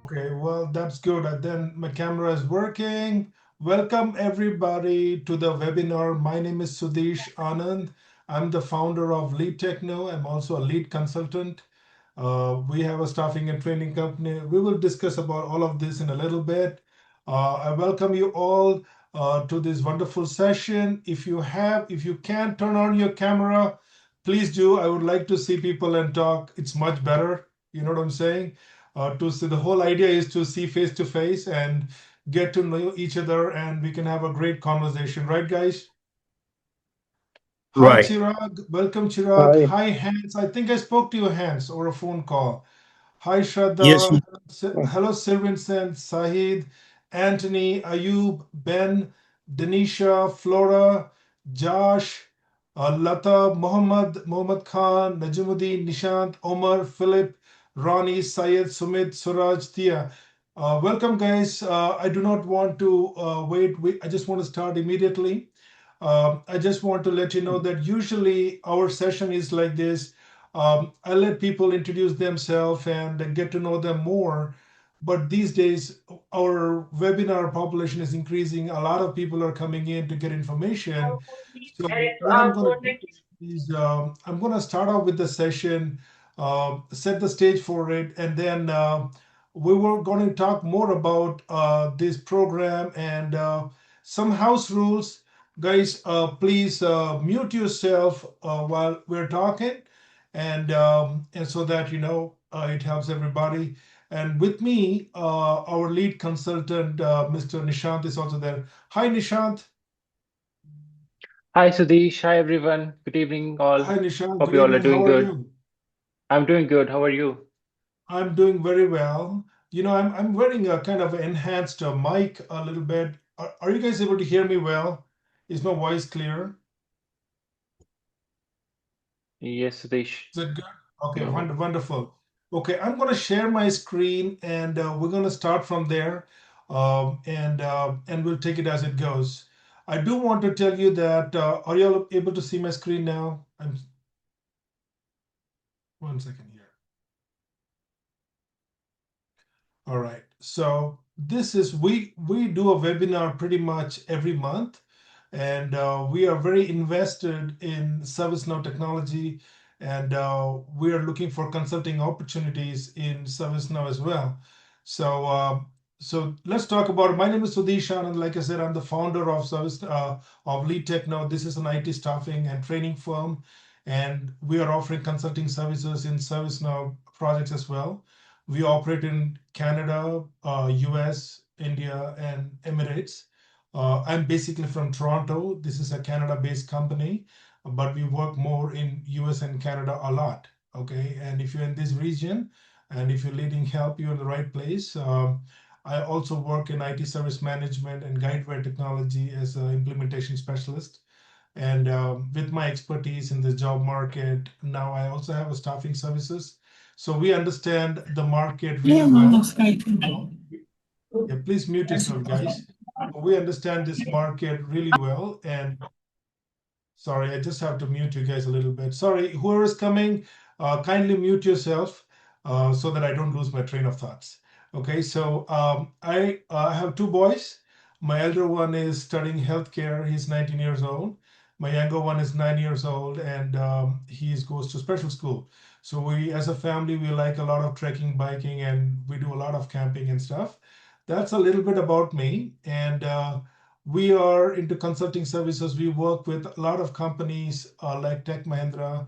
Okay, well, that's good. Then my camera is working. Welcome everybody to the webinar. My name is Sudesh Anand. I'm the founder of Lead Techno. I'm also a lead consultant. We have a staffing and training company. We will discuss about all of this in a little bit. I welcome you all to this wonderful session. If you can turn on your camera, please do. I would like to see people and talk. It's much better. You know what I'm saying? To see the whole idea is to see face to face and get to know each other, and we can have a great conversation, right, guys? Hi, Right. Chirag. Welcome, Chirag. Hi, Hi, Hans. I think I spoke to you, Hans, or a phone call. Hi, Yes, Shraddha. Hello, Sirvincent, Sahid, Anthony, Ayub, Ben, Denisha, Flora, Josh, Lata, Mohammed Khan, Najimuddin, Nishant, Omar, Philip, Ronnie, Syed, Sumit, Suraj, Tia. Welcome, guys. I do not want to wait. I just want to start immediately. I just want to let you know that usually our session is like this. I let people introduce themselves and get to know them more. But these days, our webinar population is increasing. A lot of people are coming in to get information. So what I'm going to do is I'm going to start off with the session, set the stage for it, and then we were going to talk more about this program and some house rules. Guys, please mute yourself while we're talking, and so that it helps everybody. And with me, our lead consultant, Mr. Nishant, is also there. Hi, Nishant. hi Sudesh, hi everyone. Good evening, all. Hi, Nishant. Hope Good you all are evening. doing How are good. you? I'm doing good. How are you? I'm doing very well. I'm wearing a kind of enhanced mic a little bit. Are you guys able to hear me well? Is my voice clear? Yes, Sudesh. Is it good? Okay, No. wonderful. Okay, I'm going to share my screen and we're going to start from there, and we'll take it as it goes. I do want to tell you that are you all able to see my screen now? I'm 1 second here. All right. So this is we do a webinar pretty much every month, and we are very invested in ServiceNow technology, and we are looking for consulting opportunities in ServiceNow as well. So let's talk about it. My name is Sudesh Anand. Like I said, I'm the founder of of Lead Techno. This is an IT staffing and training firm, and we are offering consulting services in ServiceNow projects as well. We operate in Canada, US, India, and Emirates. I'm basically from Toronto. This is a Canada-based company, but we work more in US and Canada a lot. Okay, and if you're in this region, and if you're needing help, you're in the right place. I also work in IT service management and guidewire technology as an implementation specialist. And with my expertise in the job market, now I also have a staffing services. So we understand the market really well. Yeah, please mute yourself, guys. We understand this market really well. And sorry, I just have to mute you guys a little bit. Sorry, whoever is coming, kindly mute yourself so that I don't lose my train of thoughts. Okay, so I have two boys. My elder one is studying healthcare. He's 19 years old. My younger one is 9 years old, and he goes to special school. So we, as a family, we like a lot of trekking, biking, and we do a lot of camping and stuff. That's a little bit about me, and we are into consulting services. We work with a lot of companies like Tech Mahindra.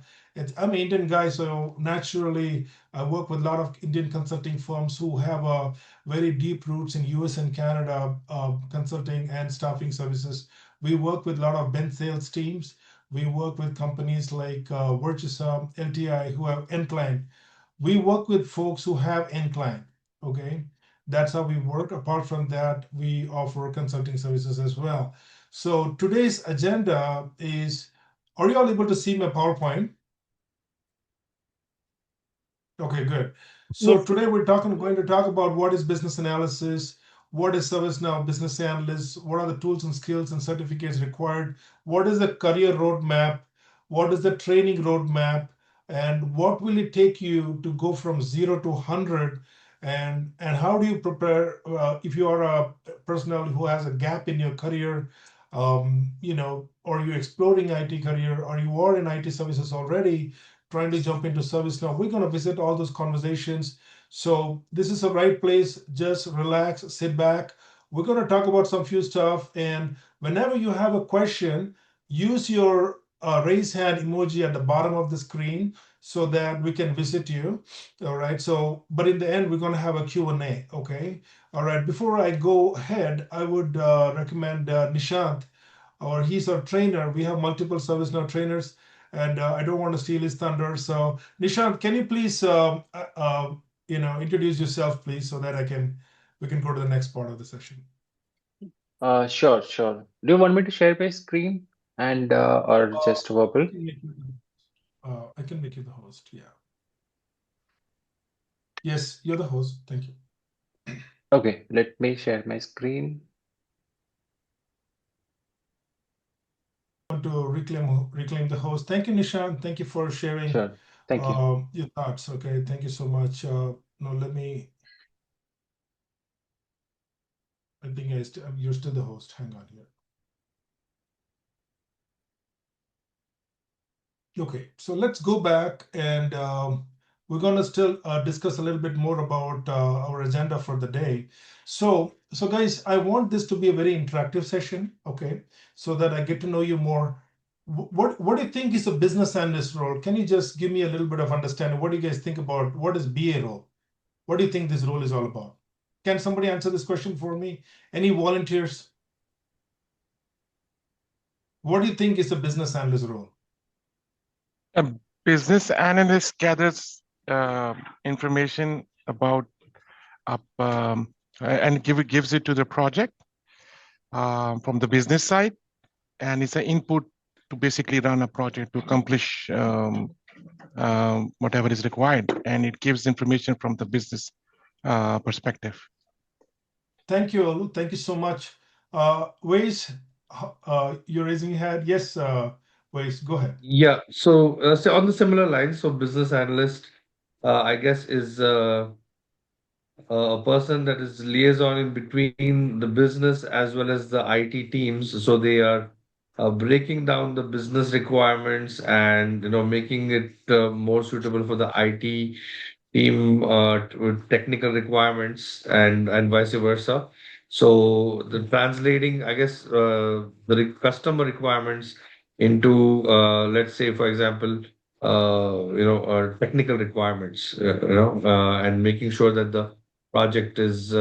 I'm an Indian guy, so naturally I work with a lot of Indian consulting firms who have a very deep roots in US and Canada consulting and staffing services. We work with a lot of bench sales teams. We work with companies like Virtusa, LTI, who have end client. We work with folks who have end client. Okay, that's how we work. Apart from that, we offer consulting services as well. So today's agenda is, are you all able to see my PowerPoint? Okay, good. So Yes, today going to talk about what is business analysis, what is ServiceNow business analyst, what are the tools and skills and certificates required, what is the career roadmap, what is the training roadmap, and what will it take you to go from 0 to 100 and how do you prepare if you are a personnel who has a gap in your career, or you're exploring IT career, or you are in IT services already, trying to jump into service now. We're going to visit all those conversations. So this is the right place. Just relax, sit back. We're going to talk about some few stuff, and whenever you have a question, use your raise hand emoji at the bottom of the screen so that we can visit you. All right. So, but in the end, we're going to have a Q&A. Okay. All right. Before I go ahead, I would recommend Nishant, or he's our trainer. We have multiple ServiceNow trainers, and I don't want to steal his thunder. So, Nishant, can you please, introduce yourself, please, so that we can go to the next part of the session. Sure, sure. Do you want me to share my screen and or Uh, just verbal? I can make you, I can make you the host. Yeah. Yes, you're the host. Thank you. Okay, let me share my screen. Want to reclaim the host. Thank you, Nishan. Thank you for sharing Sure. Thank you. your thoughts. Okay, thank you so much. No, let me. I think you're still the host. Hang on here. Okay, so let's go back, and we're gonna still discuss a little bit more about our agenda for the day. So guys, I want this to be a very interactive session. Okay, so that I get to know you more. What do you think is a business analyst role? Can you just give me a little bit of understanding? What do you guys think about what is BA role? What do you think this role is all about? Can somebody answer this question for me? Any volunteers? What do you think is a business analyst role? A business analyst gathers information about up and gives it to the project from the business side, and it's an input to basically run a project to accomplish whatever is required, and it gives information from the business perspective. Thank you, Olu. Thank you so much. Waze, you're raising your hand. Yes, Waze, go ahead. Yeah, so on the similar lines, so business analyst, I guess, is a person that is liaison in between the business as well as the IT teams. So they are breaking down the business requirements and making it more suitable for the IT team with technical requirements and vice versa. So the translating, I guess, the customer requirements into, let's say, for example, technical requirements, and making sure that the project is,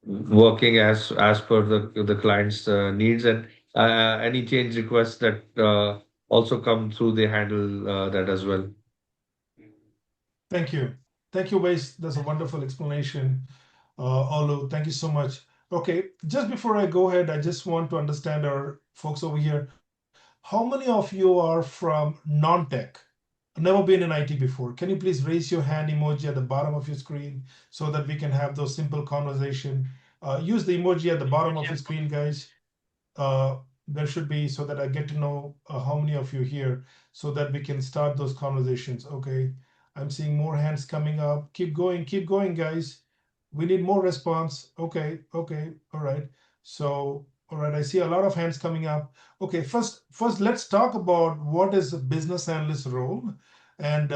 working as per the client's needs, and any change requests that also come through, they handle that as well. Thank you. Thank you, Waze. That's a wonderful explanation. Olu, thank you so much. Okay, just before I go ahead, I just want to understand our folks over here. How many of you are from non-tech? Never been in IT before? Can you please raise your hand emoji at the bottom of your screen so that we can have those simple conversation? Use the emoji at the bottom of your screen, guys. There should be, so that I get to know how many of you here, so that we can start those conversations. Okay, I'm seeing more hands coming up. Keep going, guys. We need more response. Okay, okay, all right. So, all right, I see a lot of hands coming up. Okay, first, let's talk about what is a business analyst role, and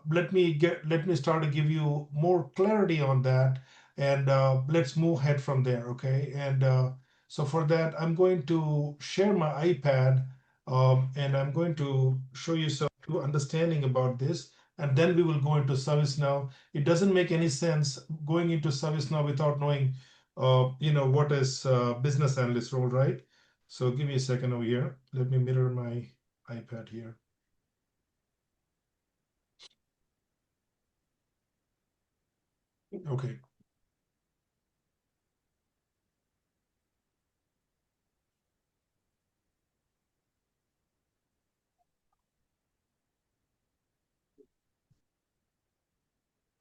let me start to give you more clarity on that, and let's move ahead from there. Okay, and so for that, I'm going to share my iPad, and I'm going to show you some understanding about this, and then we will go into ServiceNow. It doesn't make any sense going into ServiceNow without knowing, what is business analyst role, right? So give me a second over here. Let me mirror my iPad here. Okay.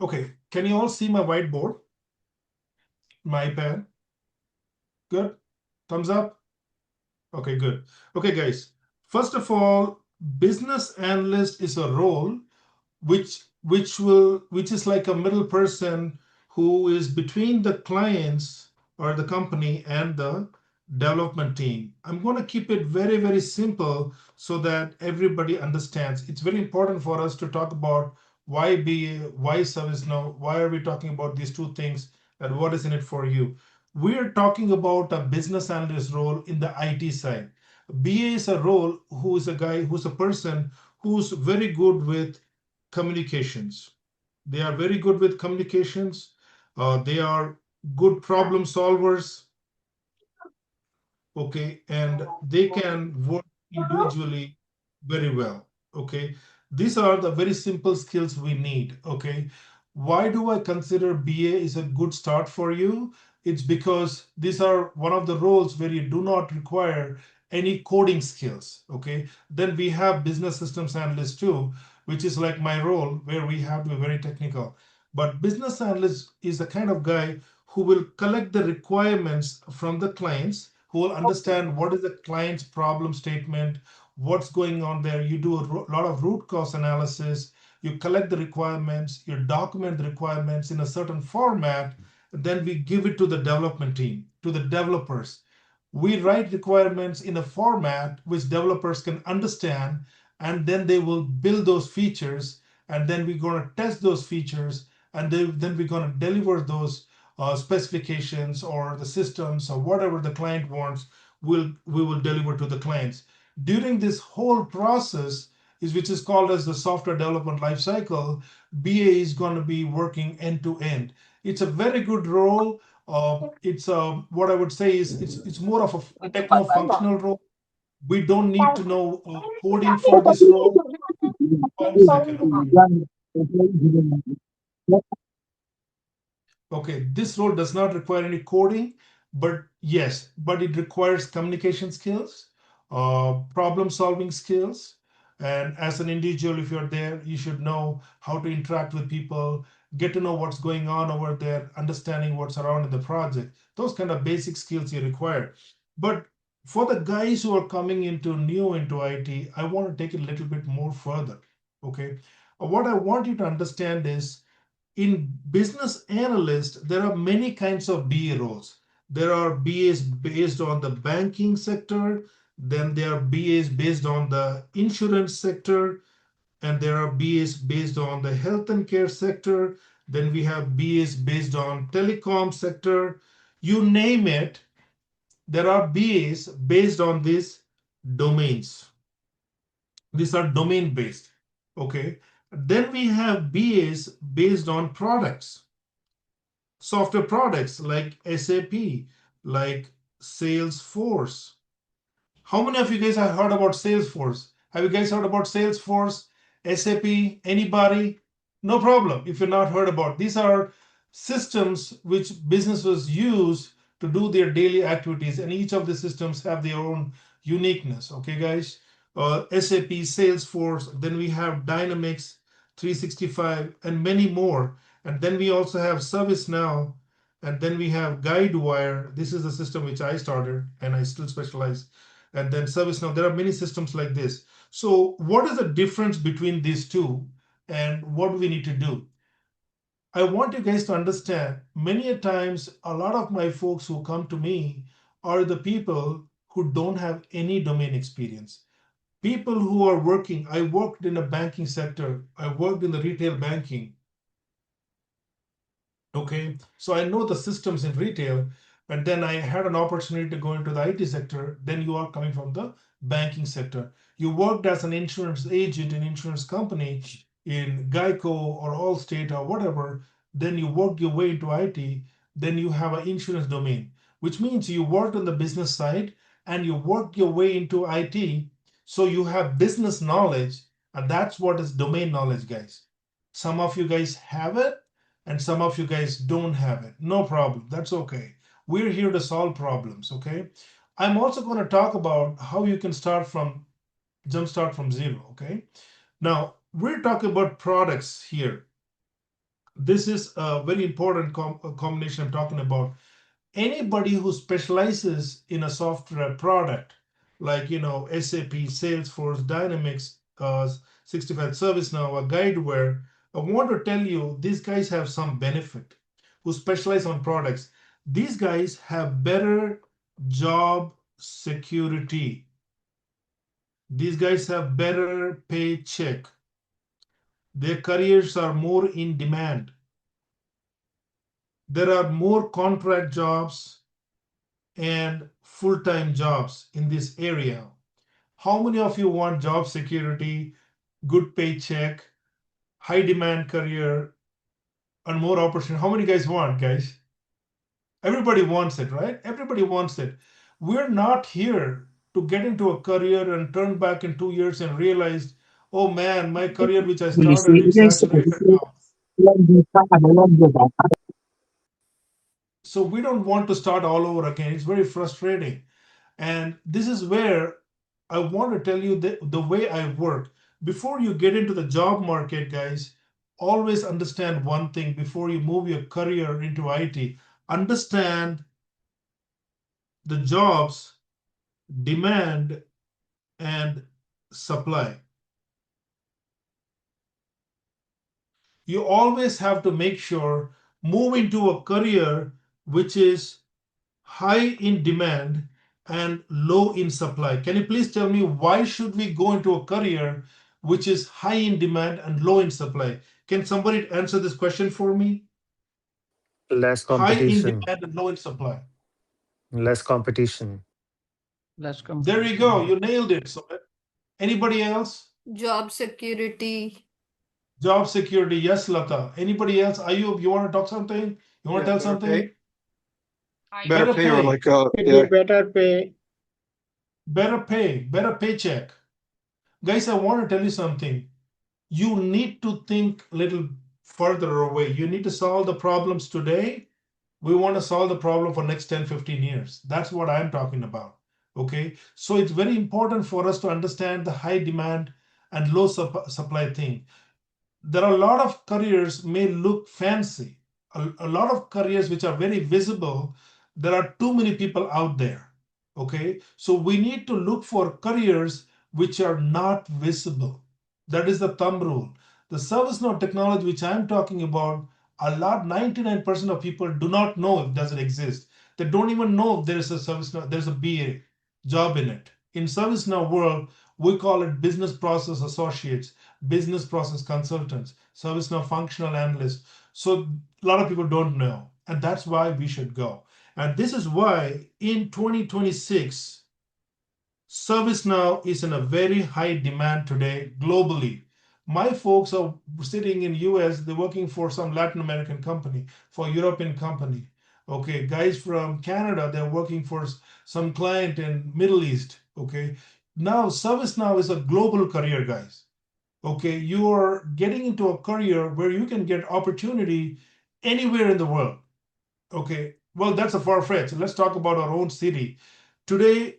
Okay. Can you all see my whiteboard, my iPad? Good. Thumbs up. Okay, good. Okay, guys. First of all, business analyst is a role which is like a middle person who is between the clients or the company and the development team. I'm going to keep it very, very simple so that everybody understands. It's very important for us to talk about why BA, why ServiceNow, why are we talking about these two things, and what is in it for you. We're talking about a business analyst role in the IT side. BA is a role who is a guy, who's a person who's very good with communications. They are very good with communications. They are good problem solvers, okay, and they can work individually very well, okay. These are the very simple skills we need, okay. Why do I consider BA is a good start for you? It's because these are one of the roles where you do not require any coding skills, okay. Then we have business systems analyst too, which is like my role, where we have to be very technical. But business analyst is the kind of guy who will collect the requirements from the clients, who will understand what is the client's problem statement, what's going on there. You do a lot of root cause analysis, you collect the requirements, you document the requirements in a certain format, then we give it to the development team, to the developers. We write requirements in a format which developers can understand, and then they will build those features, and then we're going to test those features, and then we're going to deliver those specifications or the systems or whatever the client wants. We will deliver to the clients. During this whole process, which is called as the software development lifecycle, BA is going to be working end to end. It's a very good role. It's what I would say is it's more of a techno-functional role. We don't need to know coding for this role. 1 second, okay. Okay, this role does not require any coding, but yes, but it requires communication skills, problem solving skills. And as an individual, if you're there, you should know how to interact with people, get to know what's going on over there, understanding what's around in the project. Those kind of basic skills you require. But for the guys who are coming into new into IT, I want to take it a little bit more further. Okay. What I want you to understand is in business analyst, there are many kinds of BA roles. There are BAs based on the banking sector, then there are BAs based on the insurance sector, and there are BAs based on the health and care sector. Then we have BAs based on telecom sector. You name it, there are BAs based on these domains. These are domain based. Okay. Then we have BAs based on products, software products like SAP, like Salesforce. How many of you guys have heard about Salesforce? Have you guys heard about Salesforce, SAP? Anybody? No problem if you've not heard about. These are systems which businesses use to do their daily activities, and each of the systems have their own uniqueness. Okay, guys. SAP, Salesforce. Then we have Dynamics 365, and many more. And then we also have ServiceNow, and then we have Guidewire. This is the system which I started, and I still specialize, and then ServiceNow. There are many systems like this. So what is the difference between these two, and what do we need to do? I want you guys to understand, many a times, a lot of my folks who come to me are the people who don't have any domain experience. People who are working, I worked in the banking sector, I worked in the retail banking. Okay, so I know the systems in retail, and then I had an opportunity to go into the IT sector. Then you are coming from the banking sector. You worked as an insurance agent in insurance company in Geico or Allstate or whatever. Then you worked your way into IT. Then you have an insurance domain, which means you worked on the business side and you worked your way into IT. So you have business knowledge, and that's what is domain knowledge, guys. Some of you guys have it and some of you guys don't have it. No problem. That's okay. We're here to solve problems, okay? I'm also going to talk about how you can jumpstart from zero, okay? Now, we're talking about products here. This is a very important combination I'm talking about. Anybody who specializes in a software product, like, SAP, Salesforce, Dynamics, 65 ServiceNow, a Guideware, I want to tell you these guys have some benefit who specialize on products. These guys have better job security. These guys have better paycheck. Their careers are more in demand. There are more contract jobs and full-time jobs in this area. How many of you want job security, good paycheck, high demand career, and more opportunity? How many guys want, guys? Everybody wants it, right? Everybody wants it. We're not here to get into a career and turn back in 2 years and realize, oh man, my career which I started is saturated now. So we don't want to start all over again. It's very frustrating. And this is where I want to tell you the way I work. Before you get into the job market, guys, always understand one thing before you move your career into IT. Understand the jobs, demand, and supply. You always have to make sure move into a career which is high in demand and low in supply. Can you please tell me why should we go into a career which is high in demand and low in supply? Can somebody answer this question for me? Less High in competition. demand and low in supply. Less competition. Less There you go. competition. You nailed it. So anybody else? Job security. Job security. Yes, Lata. Anybody else? Ayub, you want to talk something? You want to tell better something? pay. Better pay or pay. like Better pay. Better pay. Better paycheck. Guys, I want to tell you something. You need to think a little further away. You need to solve the problems today. We want to solve the problem for next 10, 15 years. That's what I'm talking about. Okay. So it's very important for us to understand the high demand and low supply thing. There are a lot of careers may look fancy, a lot of careers which are very visible. There are too many people out there. Okay, so we need to look for careers which are not visible. That is the thumb rule. The ServiceNow technology which I'm talking about, a lot 99% of people do not know if does it exist. They don't even know if there is a ServiceNow, there's a BA job in it. In ServiceNow world, we call it business process associates, business process consultants, ServiceNow functional analysts. So a lot of people don't know, and that's why we should go. And this is why in 2026, ServiceNow is in a very high demand today globally. My folks are sitting in US, they're working for some Latin American company, for European company. Okay, guys from Canada, they're working for some client in Middle East. Okay, now ServiceNow is a global career, guys. Okay, you are getting into a career where you can get opportunity anywhere in the world. Okay, well, that's a far fetch. Let's talk about our own city. Today,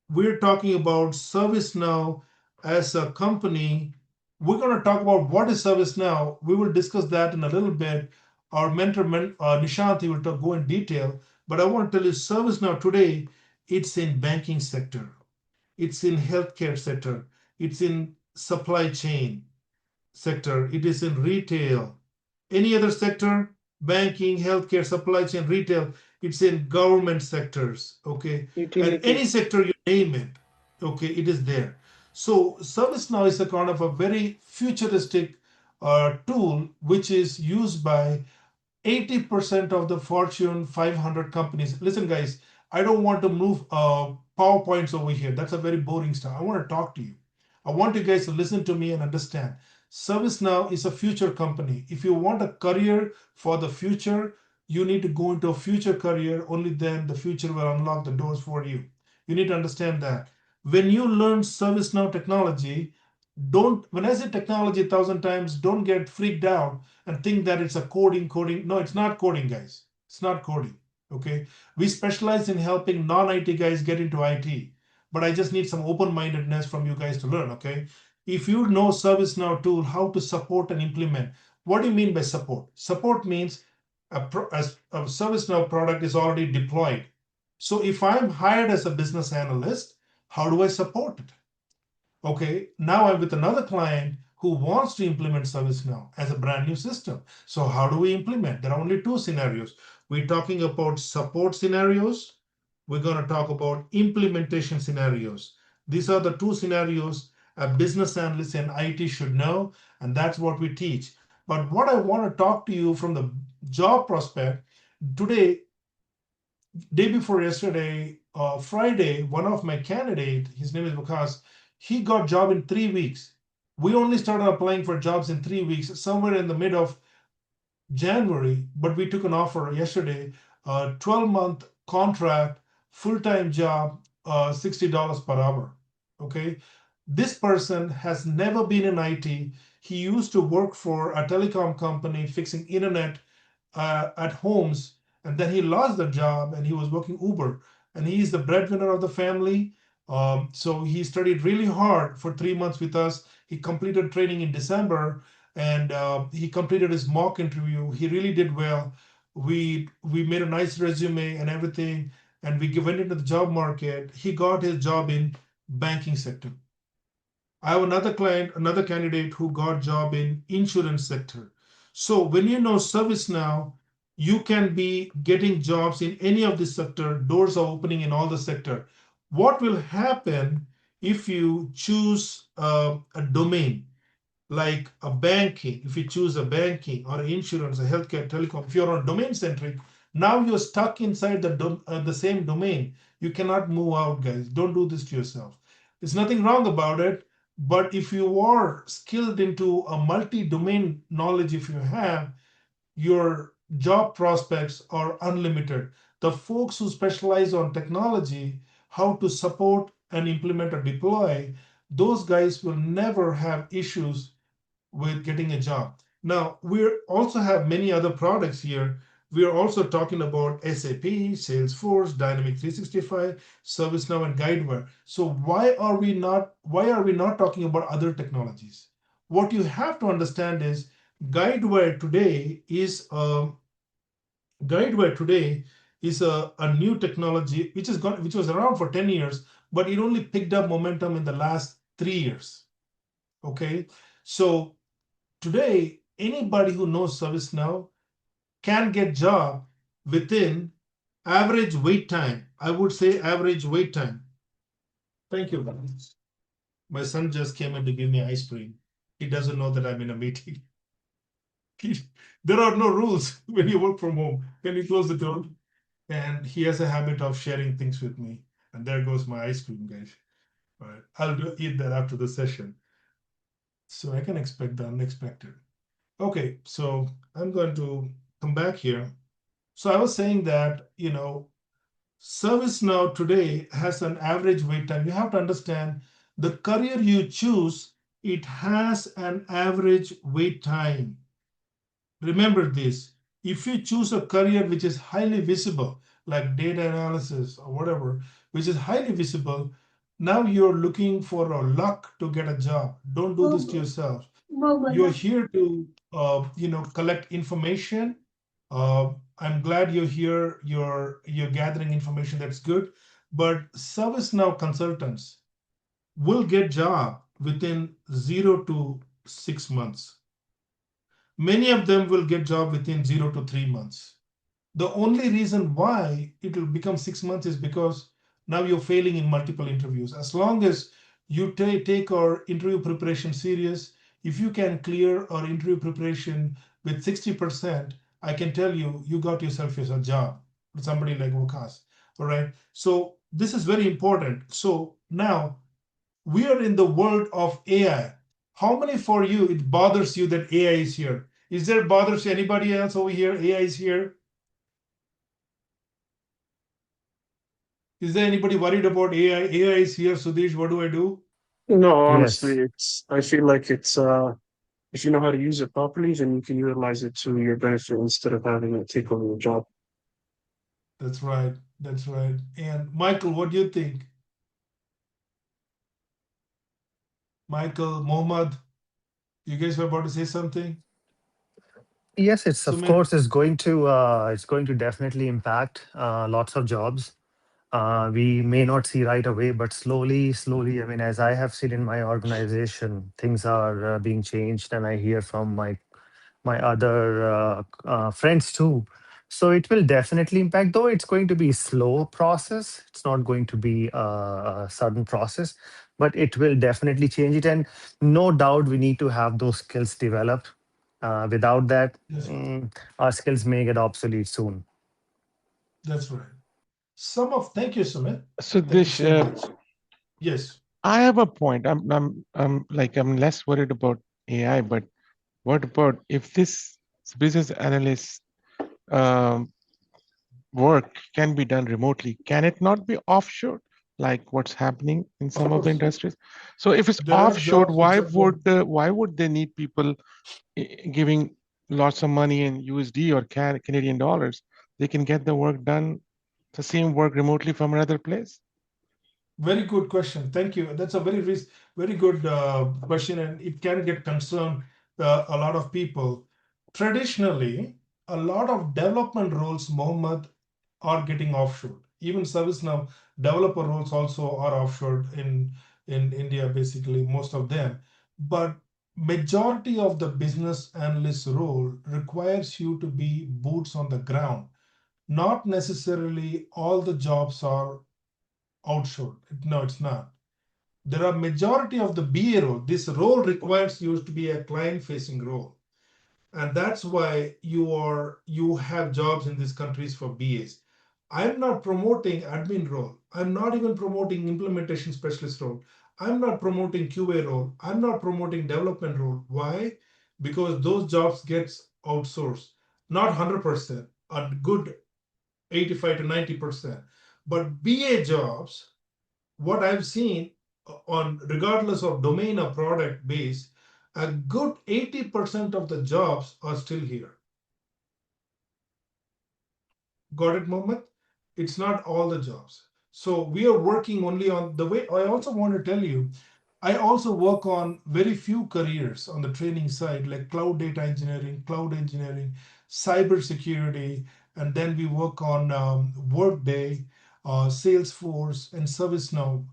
we're talking about ServiceNow as a company. We're going to talk about what is ServiceNow. We will discuss that in a little bit. Our mentor, Nishanti, will go in detail. But I want to tell you, ServiceNow today, it's in banking sector, it's in healthcare sector, it's in supply chain sector, it is in retail. Any other sector, banking, healthcare, supply chain, retail, it's in government sectors. Okay, and any Utilities. sector you name it, okay, it is there. So ServiceNow is a kind of a very futuristic tool which is used by 80% of the Fortune 500 companies. Listen, guys, I don't want to move PowerPoints over here. That's a very boring stuff. I want to talk to you. I want you guys to listen to me and understand. ServiceNow is a future company. If you want a career for the future, you need to go into a future career. Only then the future will unlock the doors for you. You need to understand that. When you learn ServiceNow technology, don't, when I say technology 1,000 times, don't get freaked out and think that it's a coding. No, it's not coding, guys. It's not coding. Okay. We specialize in helping non-IT guys get into IT, but I just need some open-mindedness from you guys to learn. Okay. If you know ServiceNow tool, how to support and implement. What do you mean by support? Support means a ServiceNow product is already deployed. So if I'm hired as a business analyst, how do I support it? Okay, now I'm with another client who wants to implement ServiceNow as a brand new system. So how do we implement? There are only two scenarios. We're talking about support scenarios. We're going to talk about implementation scenarios. These are the two scenarios a business analyst and IT should know, and that's what we teach. But what I want to talk to you from the job prospect today, day before yesterday, Friday, one of my candidate, his name is Vikas, he got job in 3 weeks. We only started applying for jobs in 3 weeks, somewhere in the mid of January, but we took an offer yesterday, a 12-month contract, full-time job, $60 per hour. Okay. This person has never been in IT. He used to work for a telecom company fixing internet at homes, and then he lost the job and he was working Uber, and he is the breadwinner of the family. So he studied really hard for 3 months with us. He completed training in December, and he completed his mock interview. He really did well. We made a nice resume and everything, and we went into the job market. He got his job in banking sector. I have another client, another candidate who got job in insurance sector. So when you know ServiceNow, you can be getting jobs in any of the sector. Doors are opening in all the sector. What will happen if you choose a domain like a banking? If you choose a banking or insurance, a healthcare, telecom, if you're on domain centric, now you're stuck inside the same domain. You cannot move out, guys. Don't do this to yourself. There's nothing wrong about it, but if you are skilled into a multi-domain knowledge, if you have, your job prospects are unlimited. The folks who specialize on technology, how to support and implement or deploy, those guys will never have issues with getting a job. Now, we also have many other products here. We are also talking about SAP, Salesforce, Dynamics 365, ServiceNow, and Guidewire. So why are we not talking about other technologies? What you have to understand is Guidewire today is a new technology which was around for 10 years, but it only picked up momentum in the last 3 years. Okay, so today anybody who knows ServiceNow can get job within average wait time. I would say average wait time. Thank you. My son just came in to give me ice cream. He doesn't know that I'm in a meeting. There are no rules when you work from home. Can you close the door? And he has a habit of sharing things with me. And there goes my ice cream, guys. All right, eat that after the session. So I can expect the unexpected. Okay, so I'm going to come back here. So I was saying that, ServiceNow today has an average wait time. You have to understand the career you choose, it has an average wait time. Remember this. If you choose a career which is highly visible, like data analysis or whatever, which is highly visible, now you're looking for a luck to get a job. Don't do this to yourself. You're here to, collect information. I'm glad you're here. You're gathering information. That's good. But ServiceNow consultants will get job within 0 to 6 months. Many of them will get job within 0 to 3 months. The only reason why it will become 6 months is because now you're failing in multiple interviews. As long as you take our interview preparation serious, if you can clear our interview preparation with 60%, I can tell you, you got yourself a job with somebody like Wakas. All right. So this is very important. So now we are in the world of AI. How many for you it bothers you that AI is here? Is there bothers anybody else over here? AI is here. Is there anybody worried about AI? AI is here, Sudesh. What do I do? No, honestly, Yes. I feel like it's if you know how to use it properly, then you can utilize it to your benefit instead of having it take over your job. That's right. That's right. And Michael, what do you think? Michael, Mohammed, you guys were about to say something? Yes, it's of Sumit? course is going to definitely impact lots of jobs. We may not see right away, but slowly, slowly, I mean, as I have seen in my organization, things are being changed, and I hear from my other friends too. So it will definitely impact, though it's going to be slow process. It's not going to be a sudden process, but it will definitely change it. And no doubt we need to have those skills developed. Without that, That's right. our skills may get obsolete soon. That's right. Thank you, Sumit. So Thank you this, so much. Yes. I have a point. I'm less worried about AI, but what about if this business analyst um, work can be done remotely? Can it not be offshore, like what's happening in Of some of the course. industries? So if it's There are offshore, jobs which are why would they need people giving lots of money in USD or Canadian dollars? They can get the work done, the same work remotely from another place. very good question. Thank you. That's a very good question, and it can get concern a lot of people. Traditionally, a lot of development roles, Mohammed, are getting offshore. Even ServiceNow developer roles also are offshore in India, basically most of them. But majority of the business analyst role requires you to be boots on the ground. Not necessarily all the jobs are outsourced. No, it's not. There are majority of the BA role. This role requires you to be a client-facing role, and that's why you have jobs in these countries for BAs. I'm not promoting admin role. I'm not even promoting implementation specialist role. I'm not promoting QA role. I'm not promoting development role. Why? Because those jobs gets outsourced. Not 100%, a good 85 to 90%. But BA jobs, what I've seen on regardless of domain or product base, a good 80% of the jobs are still here. Got it, Mohammed? It's not all the jobs. So we are working only on the way. I also want to tell you, I also work on very few careers on the training side, like cloud data engineering, cloud engineering, cyber security, and then we work on Workday, Salesforce, and ServiceNow.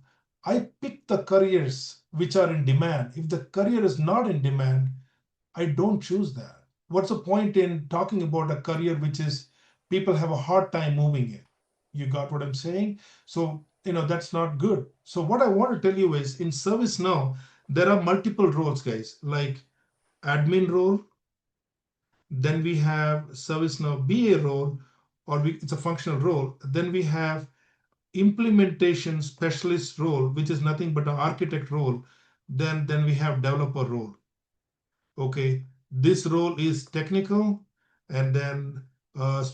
I pick the careers which are in demand. If the career is not in demand, I don't choose that. What's the point in talking about a career which is people have a hard time moving it? You got what I'm saying? So, that's not good. So, what I want to tell you is in ServiceNow, there are multiple roles, guys, like admin role, then we have ServiceNow BA role, it's a functional role. Then we have implementation specialist role, which is nothing but an architect role. Then we have developer role. Okay, this role is technical, and then uh,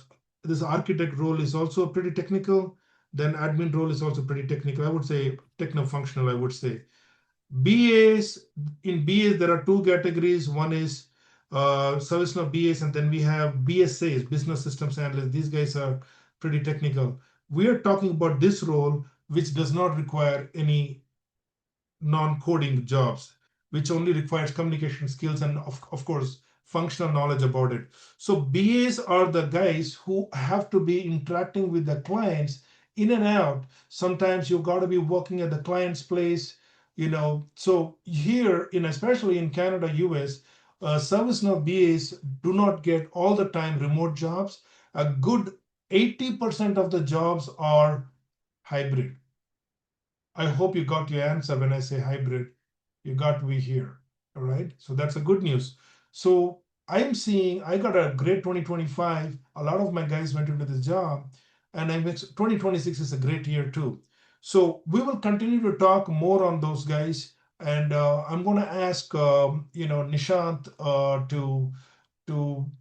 this architect role is also pretty technical. Then admin role is also pretty technical. I would say techno-functional, I would say. BAs, in BAs, there are two categories. One is ServiceNow BAs, and then we have BSAs, Business Systems Analysts. These guys are pretty technical. We are talking about this role, which does not require any non-coding jobs, which only requires communication skills and of course functional knowledge about it. So BAs are the guys who have to be interacting with the clients in and out. Sometimes you got to be working at the client's place, so here in especially in Canada, US, ServiceNow BAs do not get all the time remote jobs. A good 80% of the jobs are hybrid. I hope you got your answer when I say hybrid. You got me here. All right. So that's a good news. So I'm seeing I got a great 2025. A lot of my guys went into this job, and 2026 is a great year too. So we will continue to talk more on those guys, and I'm going to ask Nishant to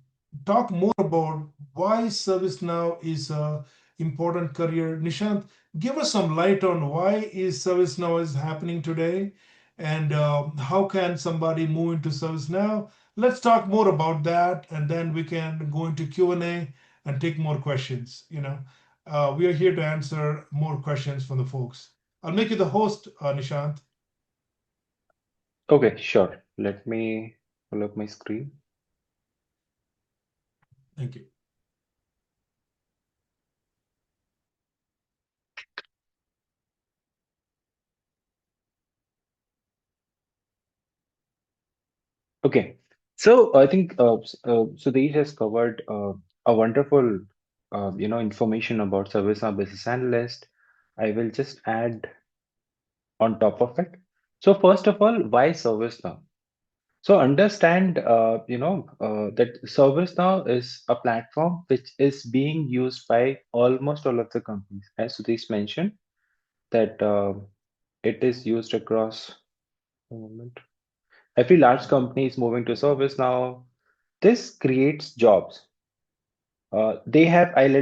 talk more about why ServiceNow is a important career. Nishant, give us some light on why is ServiceNow is happening today, and how can somebody move into ServiceNow? Let's talk more about that, and then we can go into Q&A and take more questions. We are here to answer more questions from the folks. I'll make you the host, Nishant. Okay, sure. Let me pull up my screen. Thank you. Okay. So I think Sudesh has covered a wonderful information about ServiceNow Business Analyst. I will just add on top of it. So first of all, why ServiceNow? So understand, that ServiceNow is a platform which is being used by almost all of the companies. As Sudesh mentioned, that it is used across. One moment. Every large company is moving to ServiceNow. This creates jobs. I'll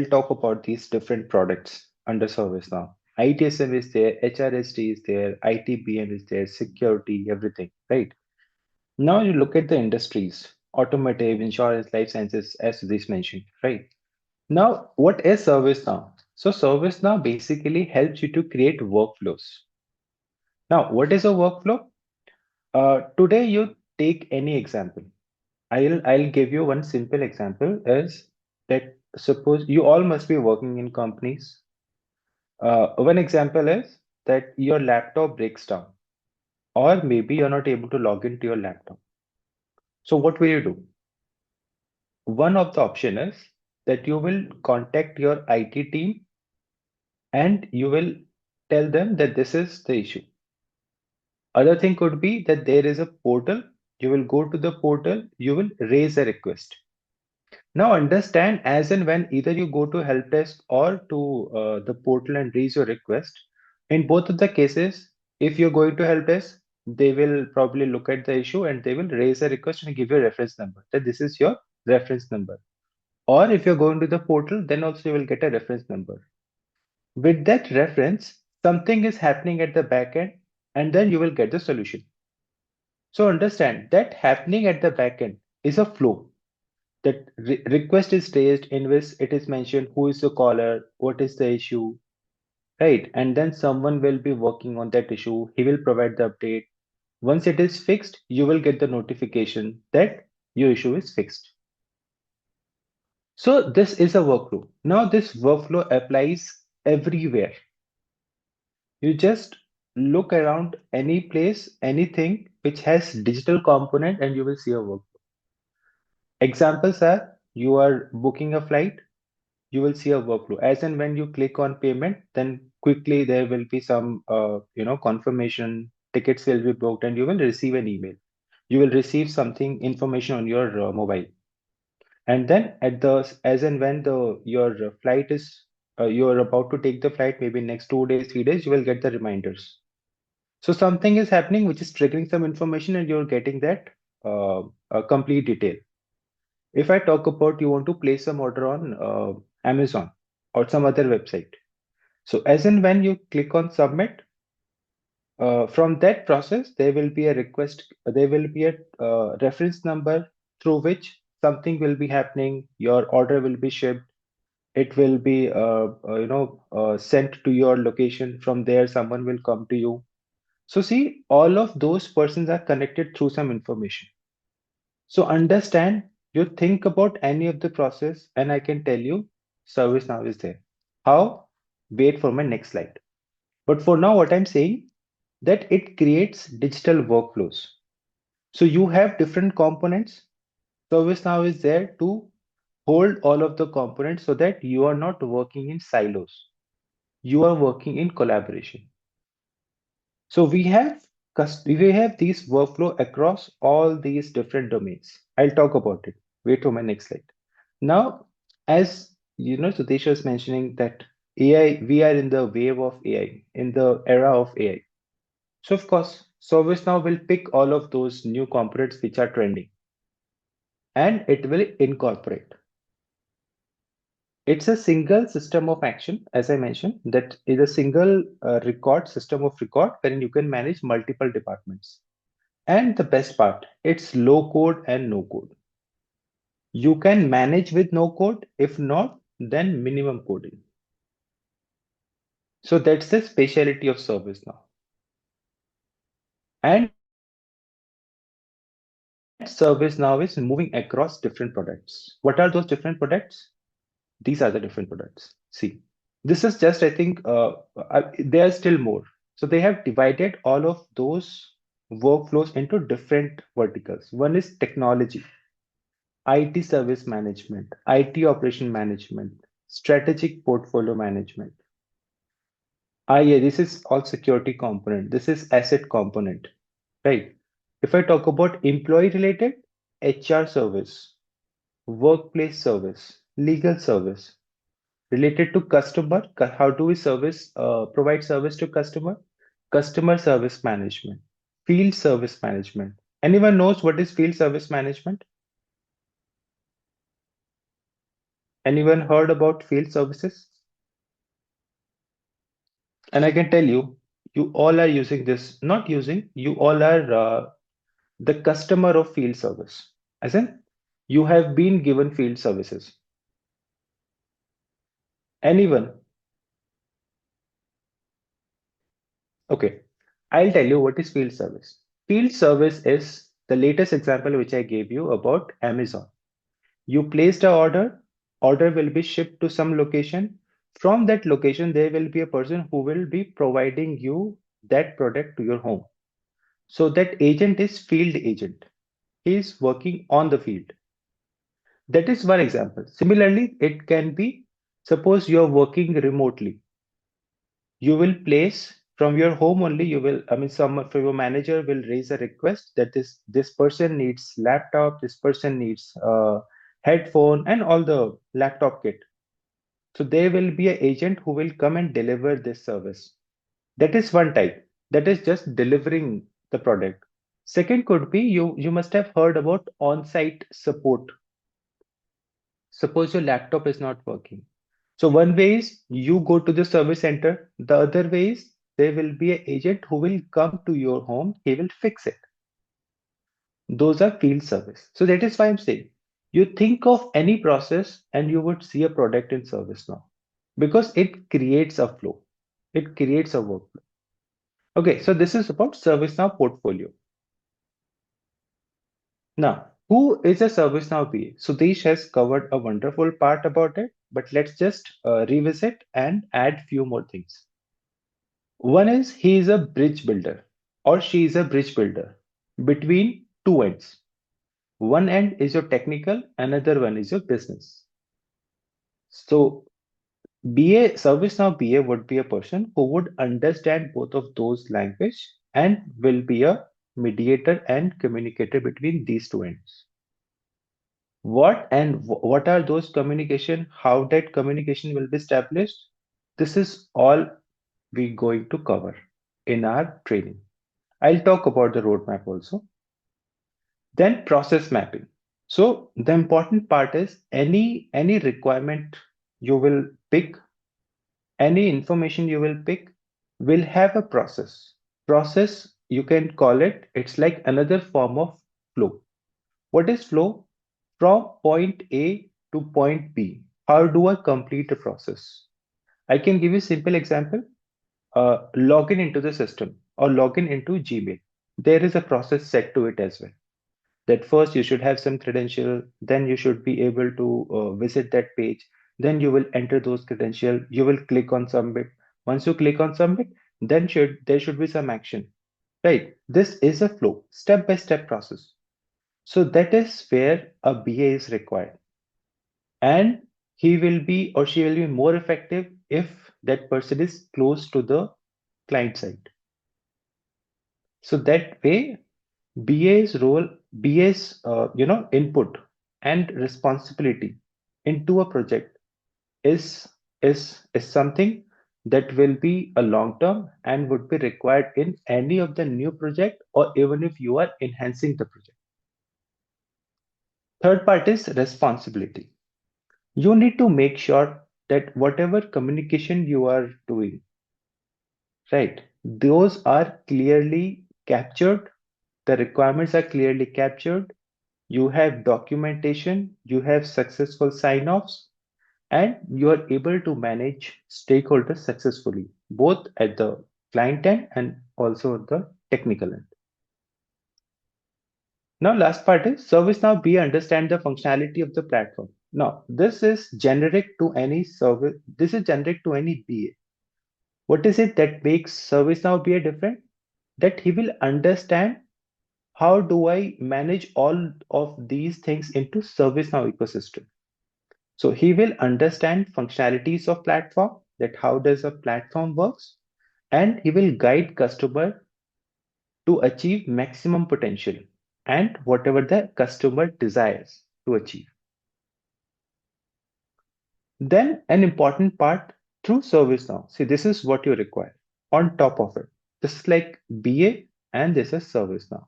talk about these different products under ServiceNow. ITSM is there, HRSD is there, ITBM is there, security, everything, right? Now you look at the industries, automotive, insurance, life sciences, as this mentioned, right? Now, what is ServiceNow? So ServiceNow basically helps you to create workflows. Now, what is a workflow? Today you take any example. I'll give you one simple example is that suppose you all must be working in companies. One example is that your laptop breaks down, or maybe you're not able to log into your laptop. So what will you do? One of the option is that you will contact your IT team and you will tell them that this is the issue. Other thing could be that there is a portal. You will go to the portal, you will raise a request. Now understand, as and when either you go to help desk or to the portal and raise your request, in both of the cases, if you're going to help desk, they will probably look at the issue and they will raise a request and give you a reference number. That this is your reference number. Or if you're going to the portal, then also you will get a reference number. With that reference, something is happening at the back end, and then you will get the solution. So understand that happening at the back end is a flow. That request is raised in which it is mentioned who is the caller, what is the issue, right? And then someone will be working on that issue. He will provide the update. Once it is fixed, you will get the notification that your issue is fixed. So this is a workflow. Now this workflow applies everywhere. You just look around any place, anything which has digital component and you will see a workflow. Examples are you are booking a flight, you will see a workflow. As and when you click on payment, then quickly there will be some confirmation, tickets will be booked and you will receive an email. You will receive something information on your mobile. And then as and when your flight is you're about to take the flight, maybe next 2 days, 3 days, you will get the reminders. So something is happening which is triggering some information and you're getting that complete detail. If I talk about you want to place some order on Amazon or some other website. So as and when you click on submit, from that process, there will be a request, there will be a reference number through which something will be happening. Your order will be shipped. It will be sent to your location. From there, someone will come to you. So see, all of those persons are connected through some information. So understand, you think about any of the process, and I can tell you, ServiceNow is there. How? Wait for my next slide. But for now, what I'm saying, that it creates digital workflows. So you have different components. ServiceNow is there to hold all of the components so that you are not working in silos. You are working in collaboration. So we have these workflow across all these different domains. I'll talk about it. Wait for my next slide. Now, as you know, Sudesh was mentioning that AI, we are in the wave of AI, in the era of AI. So of course, ServiceNow will pick all of those new components which are trending and it will incorporate. It's a single system of action, as I mentioned, that is a single system of record wherein you can manage multiple departments. And the best part, it's low code and no code. You can manage with no code. If not, then minimum coding. So that's the specialty of ServiceNow. And ServiceNow is moving across different products. What are those different products? These are the different products. See, this is just, I think, there are still more. So they have divided all of those workflows into different verticals. One is technology, IT service management, IT operation management, strategic portfolio management. Yeah, this is all security component. This is asset component, right? If I talk about employee related, HR service, workplace service, legal service. Related to customer, how do we provide service to customer? Customer service management, field service management. Anyone knows what is field service management? Anyone heard about field services? And I can tell you, you all are using this, not using, you all are the customer of field service. As in, you have been given field services. Anyone? Okay, I'll tell you what is field service. Field service is the latest example which I gave you about Amazon. You placed an order will be shipped to some location. From that location, there will be a person who will be providing you that product to your home. So that agent is field agent. He is working on the field. That is one example. Similarly, it can be, suppose you are working remotely. You will place from your home only, some for your manager will raise a request that this person needs laptop, this person needs headphone and all the laptop kit. So there will be an agent who will come and deliver this service. That is one type. That is just delivering the product. Second could be you must have heard about on-site support. Suppose your laptop is not working. So one way is you go to the service center. The other way is there will be an agent who will come to your home. He will fix it. Those are field service. So that is why I'm saying you think of any process and you would see a product in service now because it creates a flow. It creates a workflow. Okay, so this is about ServiceNow portfolio. Now, who is a ServiceNow BA? Sudesh has covered a wonderful part about it, but let's just revisit and add few more things. One is he is a bridge builder or she is a bridge builder between two ends. One end is your technical, another one is your business. So ServiceNow BA would be a person who would understand both of those language and will be a mediator and communicator between these two ends. What are those communication? How that communication will be established? This is all we're going to cover in our training. I'll talk about the roadmap also. Then process mapping. So the important part is any requirement you will pick, any information you will pick will have a process. Process, you can call it, it's like another form of flow. What is flow? From point A to point B. How do I complete a process? I can give you a simple example. Login into the system or login into Gmail. There is a process set to it as well. That first you should have some credential, then you should be able to visit that page. Then you will enter those credential. You will click on submit. Once you click on submit, then there should be some action. Right? This is a flow, step-by-step process. So that is where a BA is required. And he will be or she will be more effective if that person is close to the client side. So that way, BA's role, BA's input and responsibility into a project is is something that will be a long term and would be required in any of the new project or even if you are enhancing the project. Third part is responsibility. You need to make sure that whatever communication you are doing, right, those are clearly captured, the requirements are clearly captured, you have documentation, you have successful sign-offs, and you are able to manage stakeholders successfully, both at the client end and also at the technical end. Now, last part is ServiceNow BA understand the functionality of the platform. Now, this is generic to any service. This is generic to any BA. What is it that makes ServiceNow BA different? that he will understand how do I manage all of these things into ServiceNow ecosystem. So he will understand functionalities of platform, that how does a platform works, and he will guide customer to achieve maximum potential and whatever the customer desires to achieve. Then an important part through ServiceNow. See, this is what you require on top of it. This is like BA and this is ServiceNow.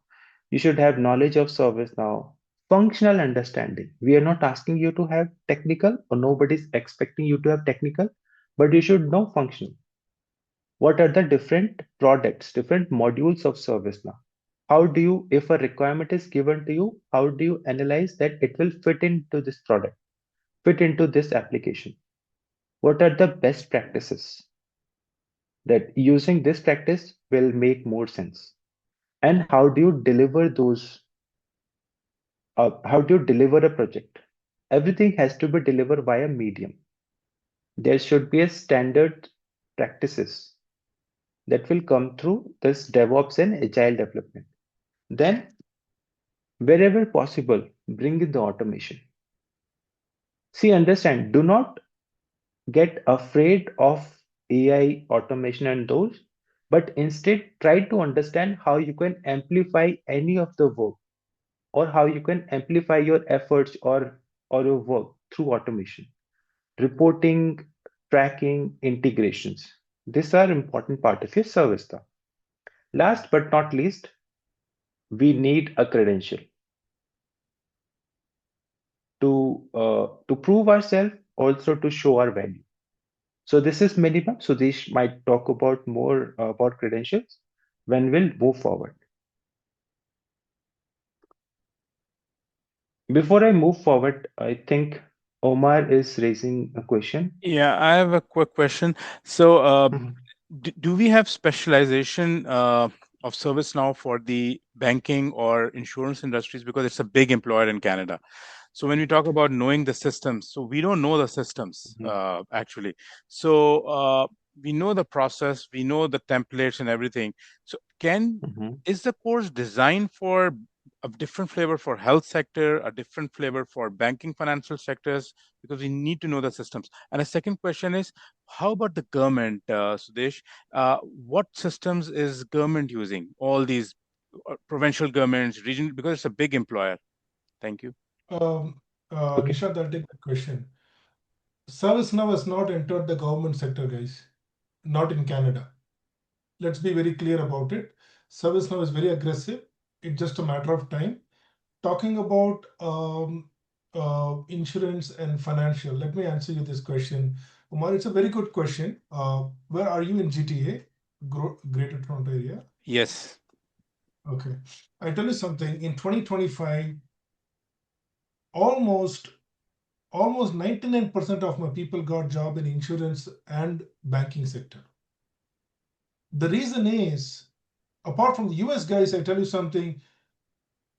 You should have knowledge of ServiceNow, functional understanding. We are not asking you to have technical, or nobody's expecting you to have technical, but you should know functional. What are the different products, different modules of ServiceNow? How do you, if a requirement is given to you, how do you analyze that it will fit into this product, fit into this application? What are the best practices that using this practice will make more sense? And how do you deliver those? How do you deliver a project? Everything has to be delivered via medium. There should be a standard practices that will come through this DevOps and agile development. Then, wherever possible, bring in the automation. See, understand, do not get afraid of AI automation and those, but instead try to understand how you can amplify any of the work or how you can amplify your efforts or your work through automation, reporting, tracking, integrations. These are important part of your service now. Last but not least, we need a credential to prove ourselves, also to show our value. So this is minimum. So this might talk about more about credentials when we'll move forward. Before I move forward, I think Omar is raising a question. Yeah, I have a quick question. So, Mhm. do we have specialization of service now for the banking or insurance industries, because it's a big employer in Canada? So when we talk about knowing the systems, so we don't know the systems Mhm. actually. So we know the process, we know the templates and everything. So Mhm. is the course designed for a different flavor for health sector, a different flavor for banking financial sectors? Because we need to know the systems. And a second question is, how about the government, Sudesh? What systems is government using? All these provincial governments, region, because it's a big employer. Thank you. Um, Okay. Nishant, I'll take the question. ServiceNow has not entered the government sector, guys. Not in Canada. Let's be very clear about it. ServiceNow is very aggressive. It's just a matter of time. Talking about insurance and financial, let me answer you this question. Umar, it's a very good question. Where are you in GTA, Greater Toronto Area? Yes. Okay. I tell you something. In 2025, almost almost 99% of my people got job in insurance and banking sector. The reason is, apart from the US guys, I tell you something,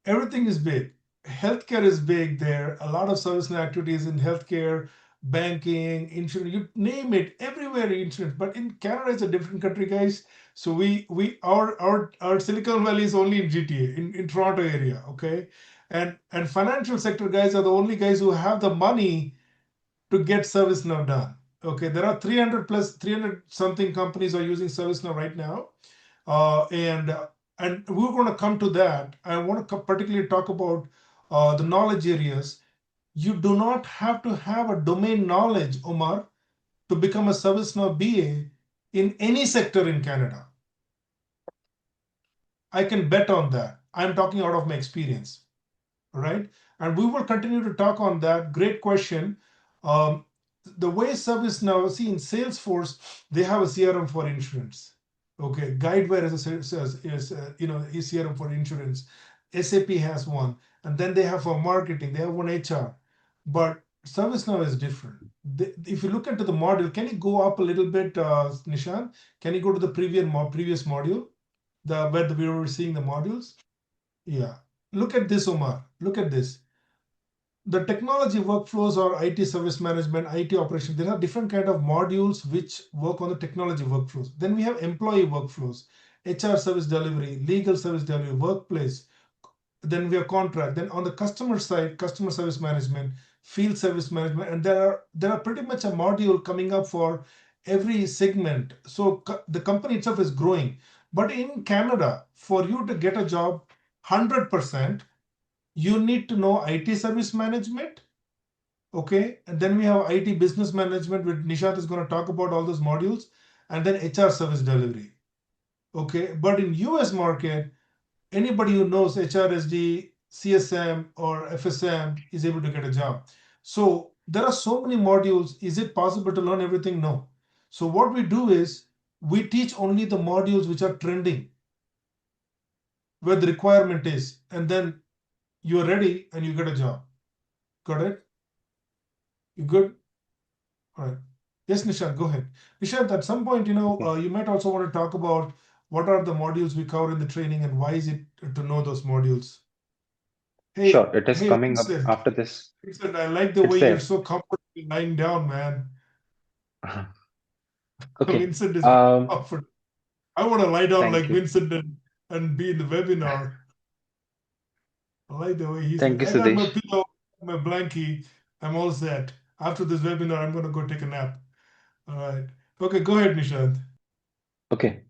everything is big. Healthcare is big there. A lot of service and activities in healthcare, banking, insurance, you name it, everywhere insurance. But in Canada, it's a different country, guys. So our Silicon Valley is only in GTA, in Toronto area, okay? And financial sector guys are the only guys who have the money to get ServiceNow done. Okay, there are 300 something companies are using ServiceNow right now, and we're going to come to that. I want to particularly talk about the knowledge areas. You do not have to have a domain knowledge, Omar, to become a ServiceNow BA in any sector in Canada. I can bet on that. I'm talking out of my experience. Right? And we will continue to talk on that. Great question. Um, the way ServiceNow, see in Salesforce, they have a CRM for insurance. Okay, Guidewire is CRM for insurance. SAP has one, and then they have for marketing. They have one HR, but ServiceNow is different. If you look into the module, can you go up a little bit, Nishan? Can you go to the previous module, the where we were seeing the modules? Yeah. Look at this, Omar. Look at this. The technology workflows or IT service management, IT operation, there are different kind of modules which work on the technology workflows. Then we have employee workflows. HR service delivery, legal service delivery, workplace. Then we have contract. Then on the customer side, customer service management, field service management, and there are pretty much a module coming up for every segment. So the company itself is growing. But in Canada, for you to get a job 100%, you need to know IT service management. Okay, and then we have IT business management, which Nishat is going to talk about all those modules, and then HR service delivery. Okay, but in US market, anybody who knows HRSD, CSM, or FSM is able to get a job. So there are so many modules. Is it possible to learn everything? No. So what we do is we teach only the modules which are trending, where the requirement is, and then you are ready and you get a job. Got it? You good? All right. Yes, Nishant, go ahead. Nishant, at some point, you might also want to talk about what are the modules we cover in the training and why is it to know those modules. Hey, Sure, it is hey, coming up Vincent. after this. Vincent, I like the It's way you're there. so comfortable lying down, man. Okay. Vincent is very comfortable. I want to lie down like Thank you. Vincent and be in the webinar. I like the way he's. Thank you, I got my Sudesh. pillow, my blankie. I'm all set. After this webinar, I'm going to go take a nap. All right. Okay, go ahead, Nishant. Okay.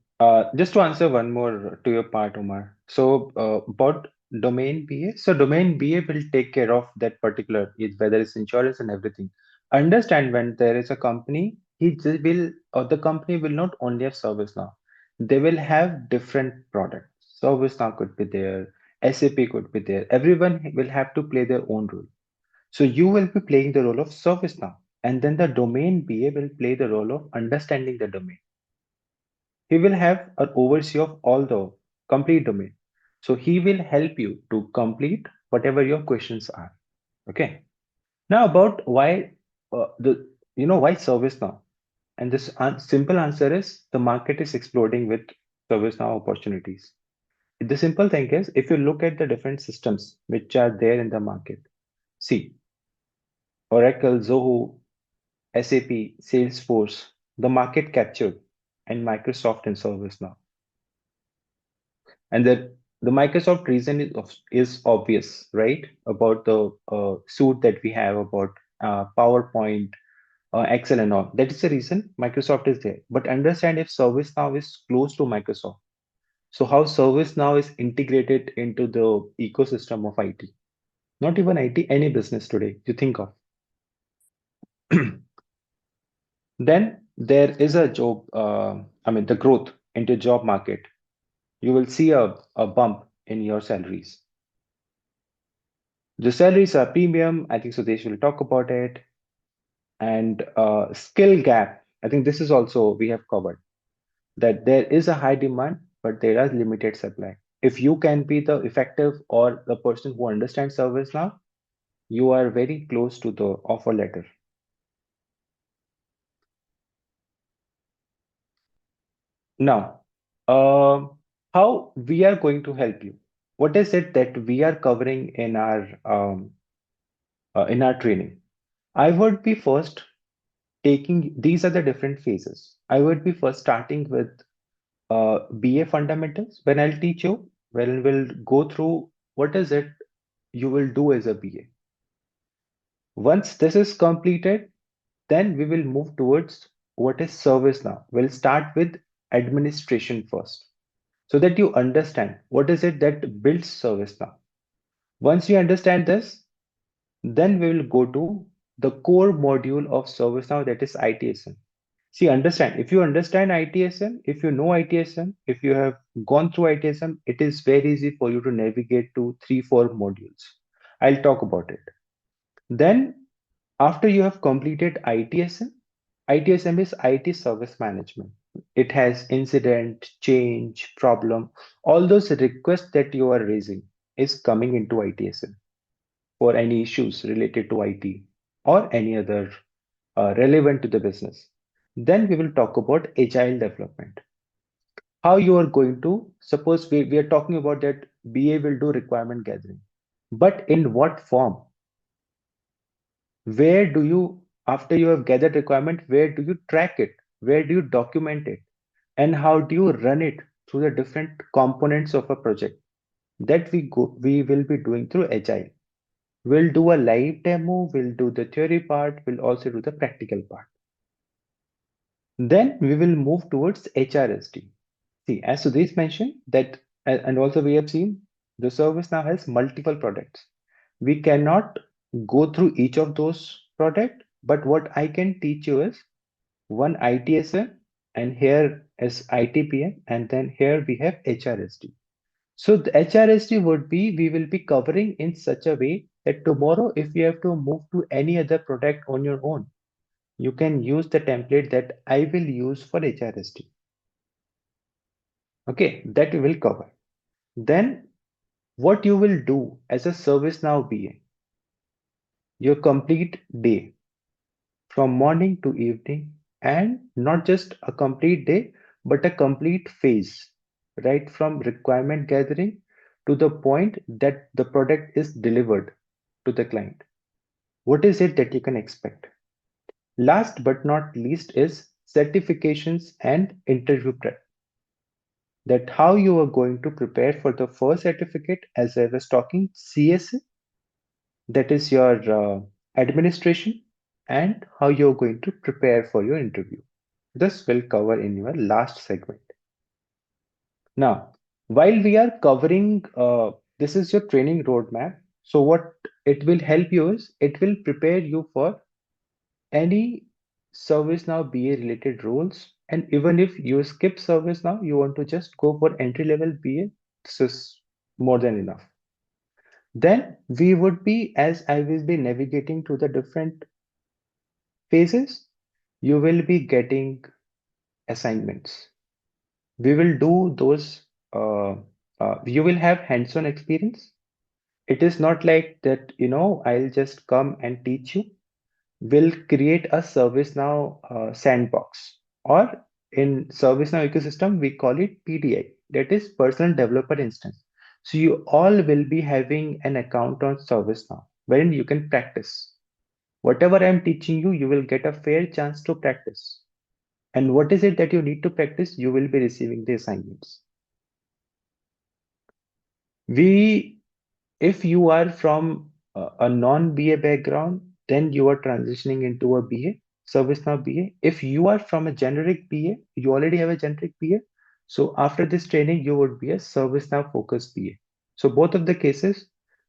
Just to answer one more to your part, Omar. So, about domain BA. So, domain BA will take care of that particular, whether it's insurance and everything. Understand when there is a company, he just will, or the company will not only have ServiceNow. They will have different products. ServiceNow could be there, SAP could be there. Everyone will have to play their own role. So, you will be playing the role of ServiceNow, and then the domain BA will play the role of understanding the domain. He will have an overview of all the complete domain. So he will help you to complete whatever your questions are. Okay. Now about why why ServiceNow? And this simple answer is the market is exploding with ServiceNow opportunities. The simple thing is if you look at the different systems which are there in the market, see Oracle, Zoho, SAP, Salesforce, the market captured, and Microsoft and ServiceNow. And the Microsoft reason is obvious, right? About the suite that we have about PowerPoint, Excel, and all. That is the reason Microsoft is there. But understand if ServiceNow is close to Microsoft, so how ServiceNow is integrated into the ecosystem of IT? Not even IT, any business today you think of. Then there is a job, the growth into job market. You will see a bump in your salaries. The salaries are premium. I think Sudesh will talk about it. And skill gap. I think this is also we have covered that there is a high demand, but there is limited supply. If you can be the effective or the person who understands service now, you are very close to the offer letter. Now, how we are going to help you? What is it that we are covering in our training? I would be first taking these are the different phases. I would be first starting with BA fundamentals. When I'll teach you, when we'll go through what is it you will do as a BA. Once this is completed, then we will move towards what is service now. We'll start with administration first so that you understand what is it that builds service now. Once you understand this, then we will go to the core module of ServiceNow, that is ITSM. See, understand, if you understand ITSM, if you know ITSM, if you have gone through ITSM, it is very easy for you to navigate to 3, 4 modules. I'll talk about it. Then, after you have completed ITSM, ITSM is IT service management. It has incident, change, problem, all those requests that you are raising is coming into ITSM for any issues related to IT or any other relevant to the business. Then we will talk about agile development. How you are going to, suppose we are talking about that BA will do requirement gathering, but in what form? Where do you, after you have gathered requirement, where do you track it? Where do you document it? And how do you run it through the different components of a project that we will be doing through Agile. We'll do a live demo, we'll do the theory part, we'll also do the practical part. Then we will move towards HRSD. See, as Sudhesh mentioned, that, and also we have seen the service now has multiple products. We cannot go through each of those products, but what I can teach you is one ITSM, and here is ITPM, and then here we have HRSD. So the HRSD would be, we will be covering in such a way that tomorrow, if you have to move to any other product on your own, you can use the template that I will use for HRSD. Okay, that we will cover. Then what you will do as a ServiceNow BA, your complete day from morning to evening, and not just a complete day, but a complete phase, right from requirement gathering to the point that the product is delivered to the client. What is it that you can expect? Last but not least is certifications and interview prep. That how you are going to prepare for the first certificate, as I was talking, CSA, that is your administration, and how you're going to prepare for your interview. This will cover in your last segment. Now, while we are covering, this is your training roadmap. So what it will help you is, it will prepare you for any ServiceNow BA related roles. And even if you skip ServiceNow, you want to just go for entry level BA, this is more than enough. Then we would be, as I will be navigating to the different phases, you will be getting assignments. We will do those, you will have hands-on experience. It is not like that, I'll just come and teach you. We'll create a ServiceNow sandbox, or in ServiceNow ecosystem, we call it PDI, that is Personal Developer Instance. So you all will be having an account on ServiceNow wherein you can practice. Whatever I'm teaching you, you will get a fair chance to practice. And what is it that you need to practice? You will be receiving the assignments. If you are from a non-BA background, then you are transitioning into a BA, ServiceNow BA. If you are from a generic BA, you already have a generic BA. So after this training, you would be a ServiceNow focused BA. So both of the cases,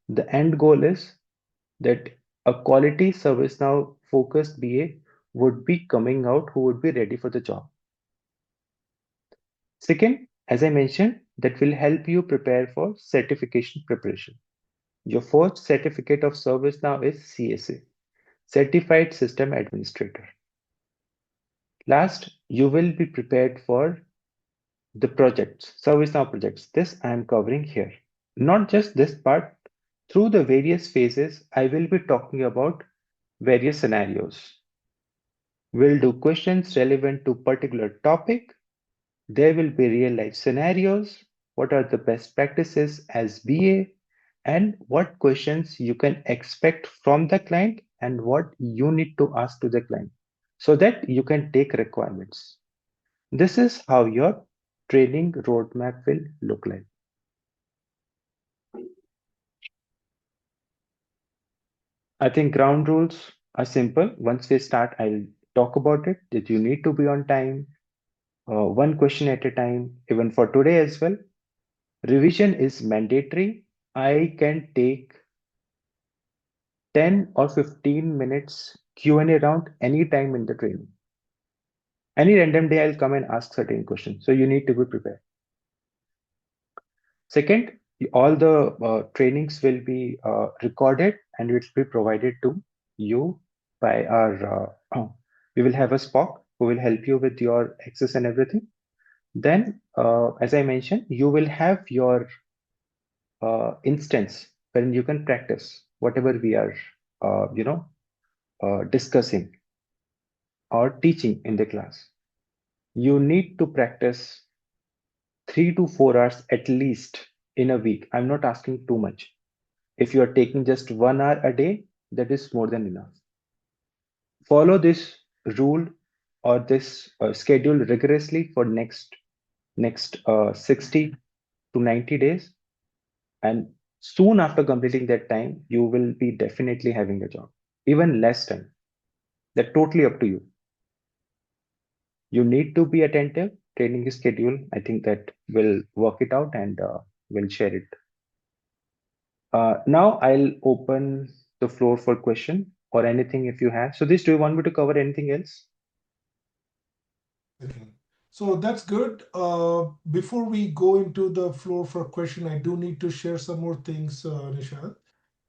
the end goal is that a quality ServiceNow focused BA would be coming out who would be ready for the job. Second, as I mentioned, that will help you prepare for certification preparation. Your first certificate of ServiceNow is CSA, Certified System Administrator. Last, you will be prepared for the projects, ServiceNow projects. This I am covering here. Not just this part, through the various phases, I will be talking about various scenarios. We'll do questions relevant to particular topic. There will be real life scenarios. What are the best practices as BA? And what questions you can expect from the client and what you need to ask to the client so that you can take requirements. This is how your training roadmap will look like. I think ground rules are simple. Once we start, I'll talk about it, that you need to be on time, one question at a time, even for today as well. Revision is mandatory. I can take 10 or 15 minutes Q&A round anytime in the training. Any random day, I'll come and ask certain questions. So you need to be prepared. Second, all the trainings will be recorded and it will be provided to you by our, we will have a SPOC who will help you with your access and everything. Then, as I mentioned, you will have your instance wherein you can practice whatever we are, discussing or teaching in the class. You need to practice 3 to 4 hours at least in a week. I'm not asking too much. If you are taking just 1 hour a day, that is more than enough. Follow this rule or this schedule rigorously for next next 60 to 90 days, and soon after completing that time, you will be definitely having a job. Even less time. That's totally up to you. You need to be attentive. Training schedule, I think that will work it out, and we'll share it. Now I'll open the floor for question or anything if you have. So this, do you want me to cover anything else? Okay. So that's good. Before we go into the floor for question, I do need to share some more things, Nishant.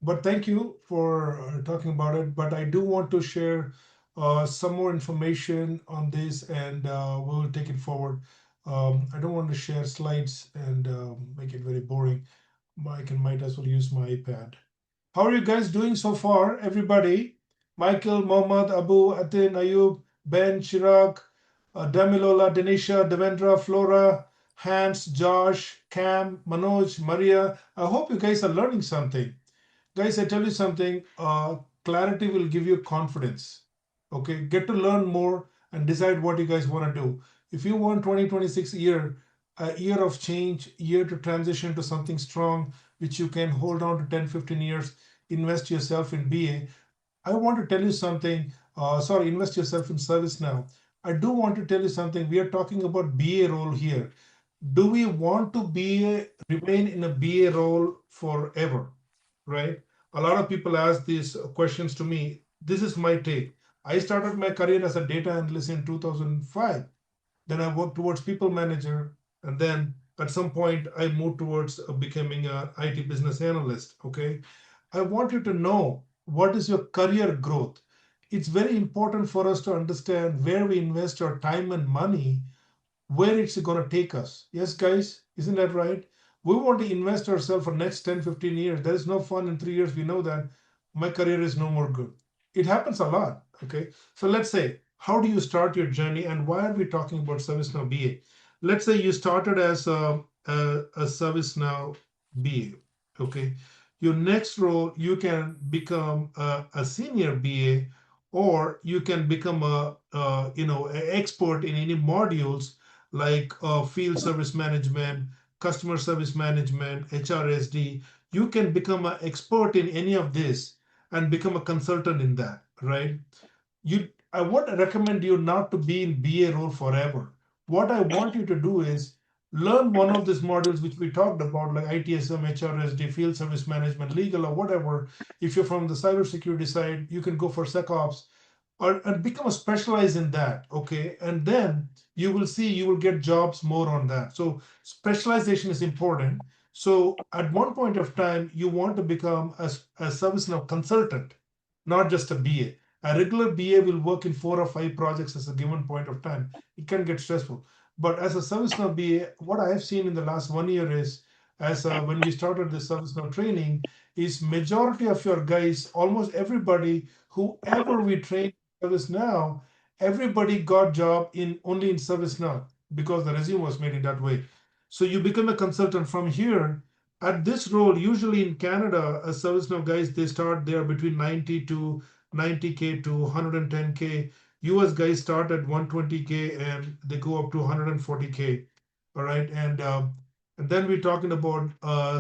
But thank you for talking about it. But I do want to share some more information on this, and we'll take it forward. I don't want to share slides and make it very boring. Might as well use my iPad. How are you guys doing so far, everybody? Michael, Mohammed, Abu, Atin, Ayub, Ben, Chirag, Damilola, Denisha, Devendra, Flora, Hans, Josh, Cam, Manoj, Maria. I hope you guys are learning something. Guys, I tell you something, clarity will give you confidence. Okay, get to learn more and decide what you guys want to do. If you want 2026 year, a year of change, year to transition to something strong, which you can hold on to 10, 15 years, invest yourself in BA. I want to tell you something. Sorry, invest yourself in ServiceNow. I do want to tell you something. We are talking about BA role here. Do we want to remain in a BA role forever? Right? A lot of people ask these questions to me. This is my take. I started my career as a data analyst in 2005. Then I worked towards people manager, and then at some point I moved towards becoming an IT business analyst. Okay, I want you to know what is your career growth. It's very important for us to understand where we invest our time and money, where it's going to take us. Yes, guys, isn't that right? We want to invest ourselves for next 10, 15 years. There is no fun in 3 years. We know that my career is no more good. It happens a lot. Okay. So let's say, how do you start your journey, and why are we talking about ServiceNow BA? Let's say you started as a ServiceNow BA. Okay. Your next role, you can become a senior BA, or you can become an expert in any modules like field service management, customer service management, HRSD. You can become an expert in any of this and become a consultant in that, right? I would recommend you not to be in BA role forever. What I want you to do is learn one of these modules which we talked about, like ITSM, HRSD, field service management, legal, or whatever. If you're from the cybersecurity side, you can go for SecOps, or and become a specialized in that. Okay, and then you will see you will get jobs more on that. So specialization is important. So at one point of time you want to become a ServiceNow consultant, not just a BA. A regular BA will work in 4 or 5 projects at a given point of time. It can get stressful. But as a ServiceNow BA, what I have seen in the last 1 year is, as when we started the ServiceNow training, is majority of your guys, almost everybody, whoever we train ServiceNow, everybody got job in only in ServiceNow because the resume was made in that way. So you become a consultant from here. At this role, usually in Canada, as ServiceNow guys, they are between 90 to 90K to 110K. US guys start at 120K and they go up to 140K. All right, and then we're talking about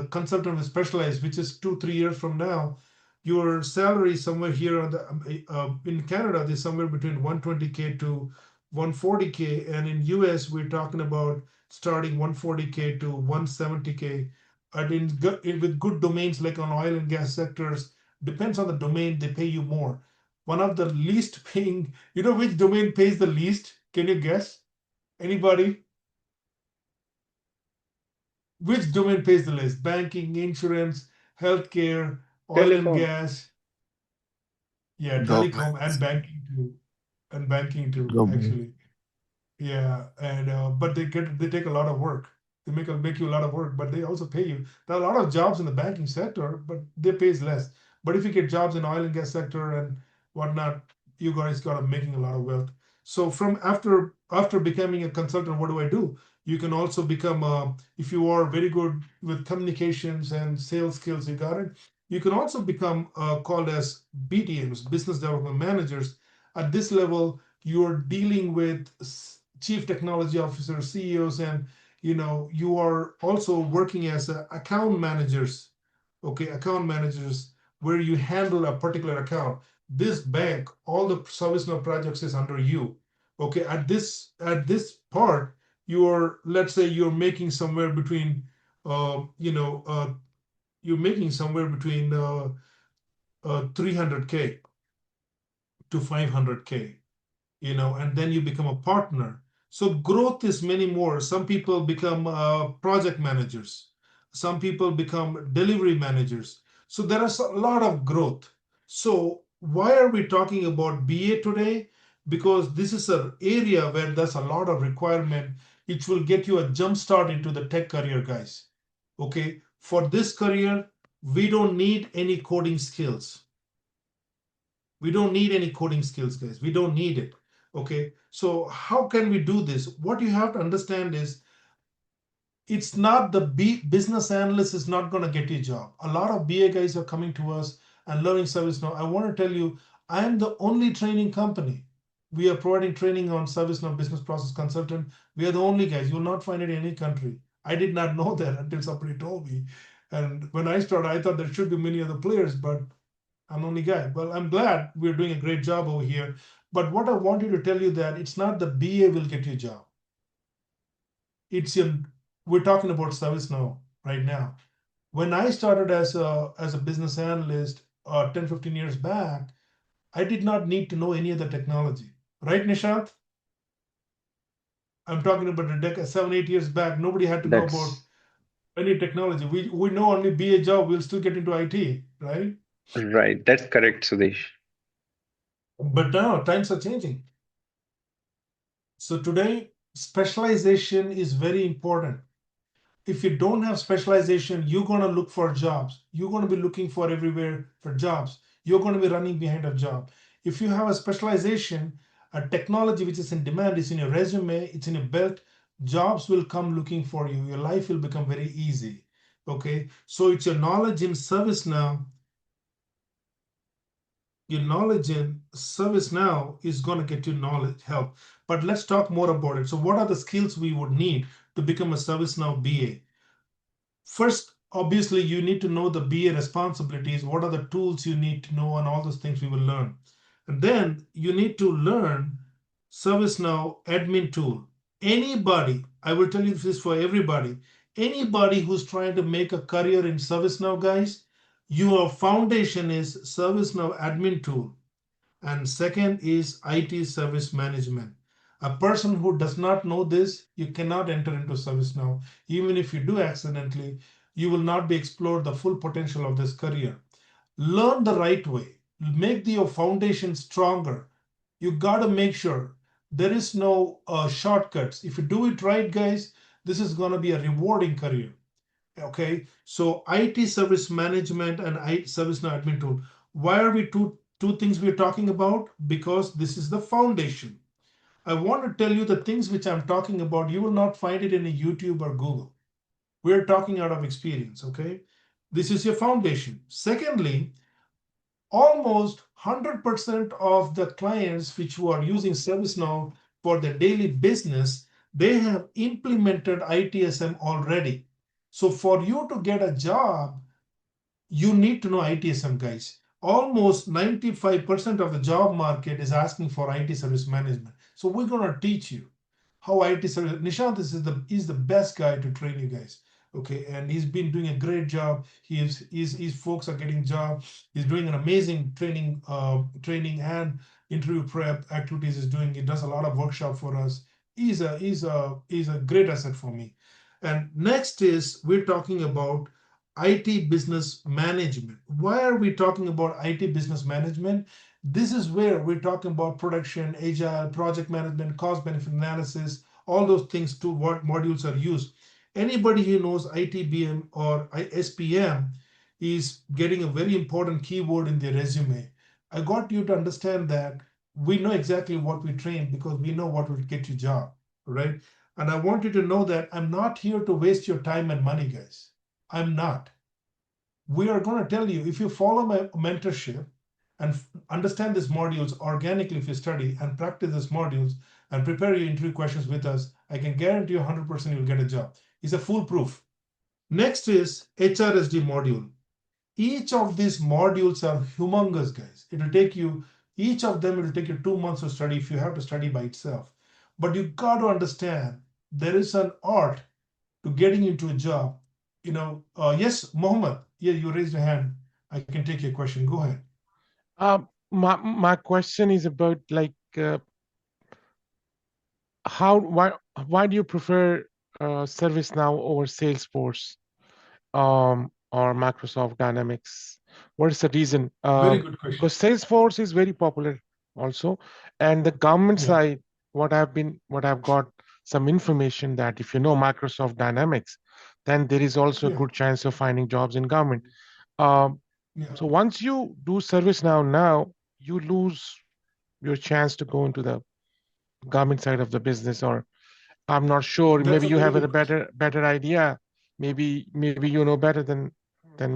consultant with specialized, which is 2 3 years from now. Your salary somewhere here in Canada is somewhere between 120K to 140K, and in US we're talking about starting 140K to 170K. And with good domains like on oil and gas sectors, depends on the domain, they pay you more. One of the least paying, which domain pays the least? Can you guess? Anybody? Which domain pays the least? Banking, insurance, healthcare, oil and Telecom. gas. Yeah, Government. telecom and banking too. And banking too, Government. actually. Yeah, and but they take a lot of work. They make you a lot of work, but they also pay you. There are a lot of jobs in the banking sector, but they pays less. But if you get jobs in oil and gas sector and whatnot, you guys got making a lot of wealth. So from after becoming a consultant, what do I do? You can also become if you are very good with communications and sales skills, you got it. You can also become called as BDMs, business development managers. At this level, you're dealing with chief technology officers, CEOs, and you are also working as account managers, okay, account managers, where you handle a particular account. This bank, all the ServiceNow projects is under you. Okay, at this part, let's say you're making somewhere between, uh, you know, uh, you're making somewhere between 300K to 500K, and then you become a partner. So growth is many more. Some people become project managers. Some people become delivery managers. So there is a lot of growth. So why are we talking about BA today? Because this is an area where there's a lot of requirement. It will get you a jump start into the tech career, guys. Okay, for this career, we don't need any coding skills. We don't need any coding skills, guys. We don't need it. Okay. So how can we do this? What you have to understand is it's not the business analyst is not going to get you a job. A lot of BA guys are coming to us and learning ServiceNow. I want to tell you, I am the only training company. We are providing training on ServiceNow Business Process Consultant. We are the only guys. You will not find it in any country. I did not know that until somebody told me. And when I started, I thought there should be many other players, but I'm the only guy. Well, I'm glad we're doing a great job over here. But what I want you to tell you that it's not the BA will get you a job. We're talking about ServiceNow right now. When I started as a business analyst 10, 15 years back, I did not need to know any of the technology. Right, Nishant? I'm talking about a decade, 7, 8 years back. Nobody had to know about That's any technology. We know only BA job, we'll still get into IT, right? right. That's correct, Sudesh. But now times are changing. So today, specialization is very important. If you don't have specialization, you're going to look for jobs. You're going to be looking for everywhere for jobs. You're going to be running behind a job. If you have a specialization, a technology which is in demand is in your resume, it's in your belt, jobs will come looking for you. Your life will become very easy. Okay. So it's your knowledge in ServiceNow. Your knowledge in ServiceNow is going to get you knowledge help. But let's talk more about it. So what are the skills we would need to become a ServiceNow BA? First, obviously, you need to know the BA responsibilities. What are the tools you need to know, and all those things we will learn. And then you need to learn ServiceNow admin tool. Anybody, I will tell you this for everybody, anybody who's trying to make a career in ServiceNow, guys, your foundation is ServiceNow admin tool. And second is IT service management. A person who does not know this, you cannot enter into ServiceNow. Even if you do accidentally, you will not be explored the full potential of this career. Learn the right way. Make your foundation stronger. You got to make sure there is no shortcuts. If you do it right, guys, this is going to be a rewarding career. Okay, so IT service management and IT ServiceNow admin tool. Why are we two things we're talking about? Because this is the foundation. I want to tell you the things which I'm talking about. You will not find it in a YouTube or Google. We're talking out of experience. Okay, this is your foundation. Secondly, almost 100% of the clients which who are using ServiceNow for their daily business, they have implemented ITSM already. So for you to get a job, you need to know ITSM, guys. Almost 95% of the job market is asking for IT service management. So we're going to teach you how IT service. Nishant is the best guy to train you guys. Okay, and he's been doing a great job. His folks are getting jobs. He's doing an amazing training and interview prep activities. He's doing. He does a lot of workshop for us. He's a great asset for me. And next is we're talking about IT business management. Why are we talking about IT business management? This is where we're talking about production, agile, project management, cost benefit analysis, all those things to what modules are used. Anybody who knows ITBM or SPM is getting a very important keyword in their resume. I got you to understand that we know exactly what we train because we know what will get you a job, right? And I want you to know that I'm not here to waste your time and money, guys. I'm not. We are going to tell you if you follow my mentorship and understand these modules organically, if you study and practice these modules and prepare your interview questions with us, I can guarantee you 100% you'll get a job. It's a foolproof. Next is HRSD module. Each of these modules are humongous, guys. It will take you, each of them will take you 2 months to study if you have to study by itself. But you got to understand there is an art to getting into a job. Yes, Mohammed. Yeah, you raised your hand. I can take your question. Go ahead. My question is about like why do you prefer ServiceNow over Salesforce or Microsoft Dynamics? What is the reason? Very good question. Because Salesforce is very popular also, and the government Yeah. side, what I've got some information that if you know Microsoft Dynamics, then there is also a Yeah. good chance of finding jobs in government. Um, Yeah. so once you do ServiceNow now, you lose your chance to go into the government side of the business, or I'm not sure. That's Maybe a you very have a good question. better idea. Maybe you know better than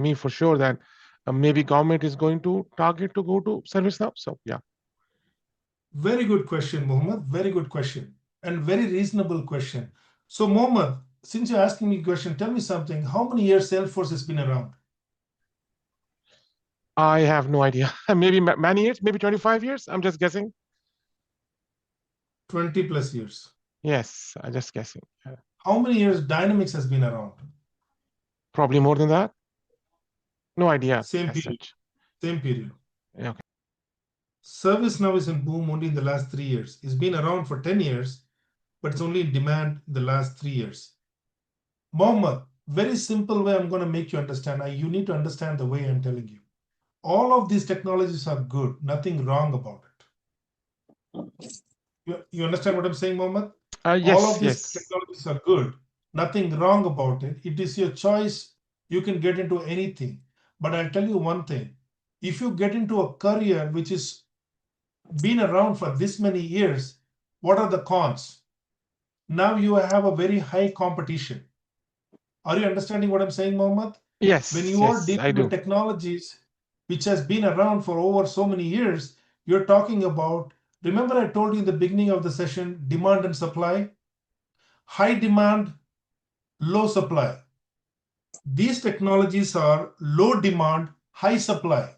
me for sure that maybe government is going to target to go to ServiceNow. So yeah. Very good question, Mohammed. Very good question. And very reasonable question. So, Mohammed, since you're asking me a question, tell me something. How many years Salesforce has been around? I have no idea. Maybe many years, maybe 25 years. I'm just guessing. 20 plus years. Yes, I'm just guessing. How many years Dynamics has been around? Probably more than that. No idea Same as period. such. Same period. Yeah, okay. ServiceNow is in boom only in the last 3 years. It's been around for 10 years, but it's only in demand in the last 3 years. Mohammed, very simple way I'm going to make you understand. You need to understand the way I'm telling you. All of these technologies are good, nothing wrong about it. You understand what I'm saying, Mohammed? All of Yes, these yes. technologies are good, nothing wrong about it. It is your choice. You can get into anything. But I'll tell you one thing. If you get into a career which is been around for this many years, what are the cons? Now you have a very high competition. Are you understanding what I'm saying, Mohammed? When Yes, you are yes, I dealing with do. technologies which has been around for over so many years, you're talking about, remember I told you in the beginning of the session, demand and supply, high demand, low supply. These technologies are low demand, high supply.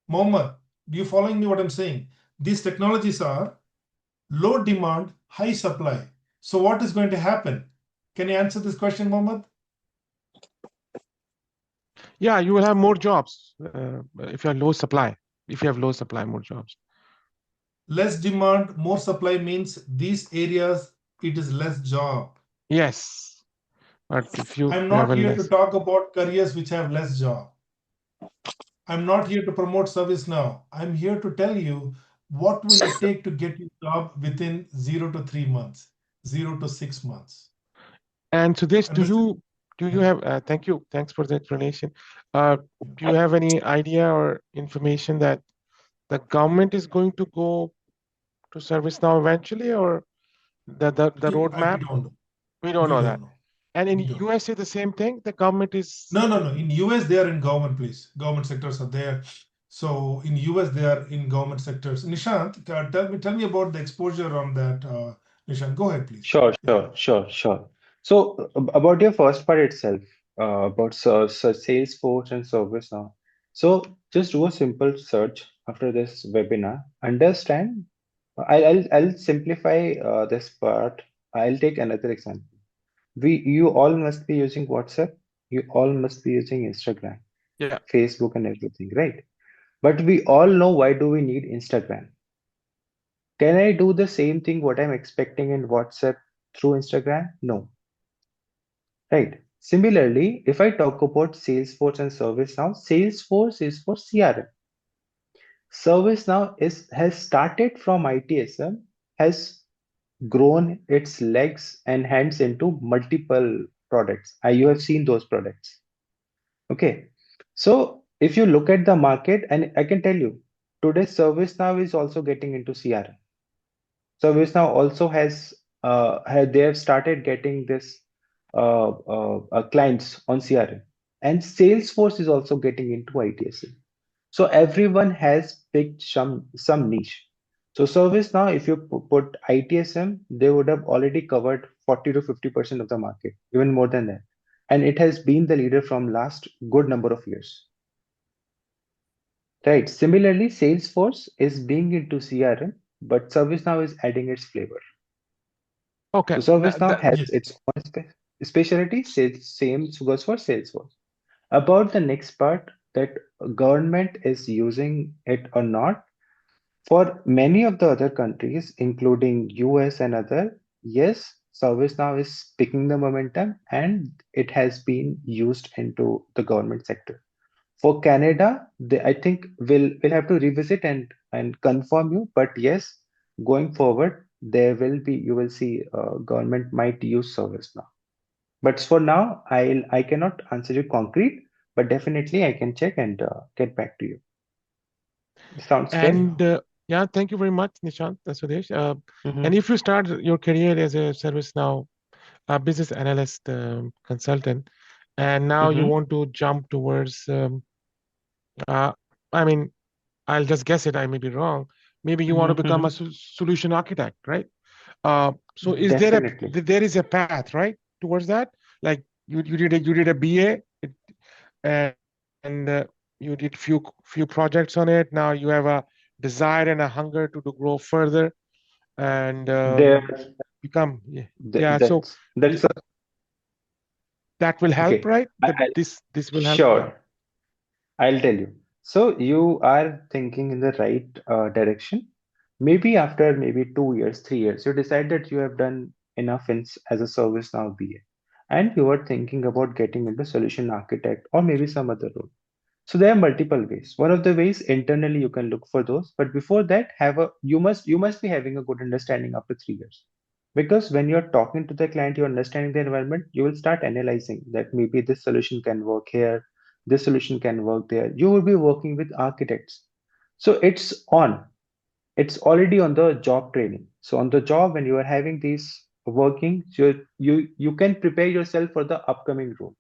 Mohammed, do you following me what I'm saying? These technologies are low demand, high supply. So what is going to happen? Can you answer this question, Mohammed? Yeah, you will have more jobs if you have low supply. If you have low supply, more jobs. Less demand, more supply means these areas, it is less job. Yes, but if you I'm have not a here to less. talk about careers which have less job. I'm not here to promote service now. I'm here to tell you what will it take to get you job within 0 to 3 months, 0 to 6 months. And so this, Understand? do you have? Thank you. Thanks for the explanation. Do you have any idea or information that the government is going to go to service now eventually, or the We roadmap? don't know. We don't We know don't that. know. And in We don't know. USA, the same thing. The government is. No, no, no. In US, they are in government, please. Government sectors are there. So in US, they are in government sectors. Nishant, tell me about the exposure on that. Nishant, go ahead, please. Sure, Yeah. sure. So about your first part itself, about Salesforce and ServiceNow. So just do a simple search after this webinar. Understand. I'll simplify this part. I'll take another example. You all must be using WhatsApp. You all must be using Instagram, Yeah. Facebook, and everything, right? But we all know why do we need Instagram? Can I do the same thing what I'm expecting in WhatsApp through Instagram? No. Right. Similarly, if I talk about Salesforce and ServiceNow, Salesforce is for CRM. ServiceNow has started from ITSM, has grown its legs and hands into multiple products. You have seen those products. Okay. So if you look at the market, and I can tell you, today ServiceNow is also getting into CRM. ServiceNow also they have started getting this clients on CRM, and Salesforce is also getting into ITSM. So everyone has picked some niche. So ServiceNow, if you put ITSM, they would have already covered 40 to 50% of the market, even more than that. And it has been the leader from last good number of years. Right. Similarly, Salesforce is being into CRM, but ServiceNow is adding its flavor. Okay. So ServiceNow has Yes. its own specialty, same goes for Salesforce. About the next part, that government is using it or not, for many of the other countries, including US and other, yes, ServiceNow is picking the momentum and it has been used into the government sector. For Canada, I think we'll have to revisit and confirm you. But yes, going forward, there will be you will see government might use ServiceNow. But for now, I cannot answer you concrete, but definitely I can check and get back to you. Sounds fair? And yeah, thank you very much, Nishant, Sudesh. And Mm-hmm. if you start your career as a ServiceNow business analyst consultant, and now you Mm-hmm. want to jump towards, uh, I mean, I'll just guess it, I may be wrong. Maybe you want to Mm-hmm. become a Mm-hmm. solution architect, right? So Definitely. there is a path, right, towards that? Like you did a BA, and you did few projects on it. Now you have a desire and a hunger to grow further and There, become yeah. So that's a, that will help, okay. right? I, That I, this will help. sure. I'll tell you. So you are thinking in the right direction. Maybe after maybe 2 years, 3 years, you decide that you have done enough as a service now BA, and you are thinking about getting into solution architect or maybe some other role. So there are multiple ways. One of the ways internally you can look for those, but before that, you must be having a good understanding after 3 years. Because when you're talking to the client, you're understanding the environment, you will start analyzing that maybe this solution can work here, this solution can work there. You will be working with architects. So it's already on the job training. So on the job, when you are having these working, you can prepare yourself for the upcoming role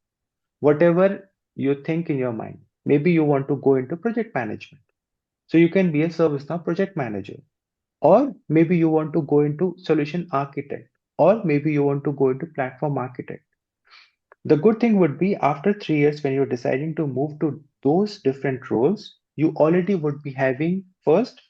whatever you think in your mind. Maybe you want to go into project management. So you can be a ServiceNow project manager. Or maybe you want to go into solution architect. Or maybe you want to go into platform architect. The good thing would be after 3 years, when you're deciding to move to those different roles, you already would be having first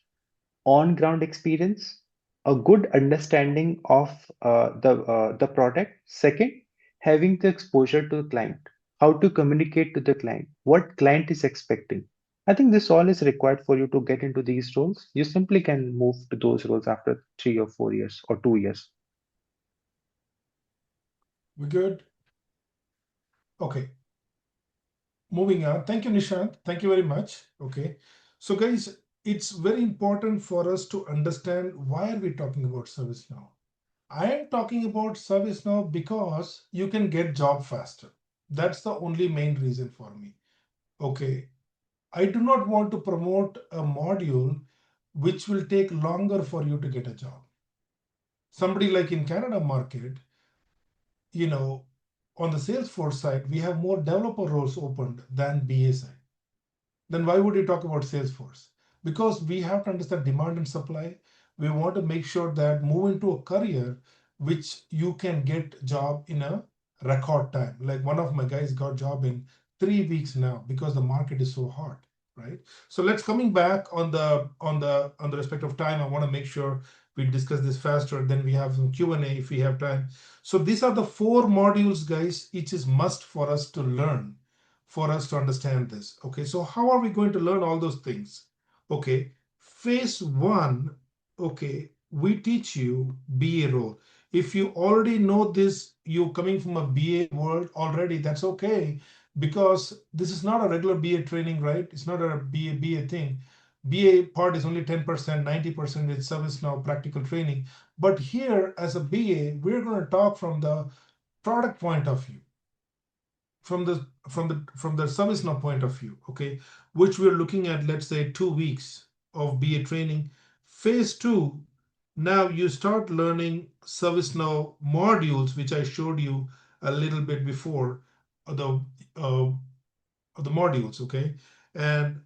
on ground experience, a good understanding of the product. Second, having the exposure to the client, how to communicate to the client, what client is expecting. I think this all is required for you to get into these roles. You simply can move to those roles after 3 or 4 years or 2 years. We good? Okay. Moving on. Thank you, Nishant. Thank you very much. Okay. So, guys, it's very important for us to understand why are we talking about ServiceNow. I am talking about ServiceNow because you can get job faster. That's the only main reason for me. Okay. I do not want to promote a module which will take longer for you to get a job. Somebody like in Canada market, you know, on the Salesforce side, we have more developer roles opened than BA side. Then why would you talk about Salesforce? Because we have to understand demand and supply. We want to make sure that move into a career which you can get job in a record time. Like one of my guys got job in 3 weeks now because the market is so hot, right? So let's coming back on the respect of time. I want to make sure we discuss this faster. Then we have some Q&A if we have time. So these are the 4 modules, guys. Each is must for us to learn for us to understand this. Okay, so how are we going to learn all those things? Okay, phase one, okay, we teach you BA role. If you already know this, you coming from a BA world already, that's okay, because this is not a regular BA training, right? It's not a BA thing. BA part is only 10%, 90% is ServiceNow practical training. But here, as a BA, we're going to talk from the product point of view, from the ServiceNow point of view, okay, which we're looking at, let's say 2 weeks of BA training. Phase two, now you start learning ServiceNow modules, which I showed you a little bit before, the uh, the modules, okay, and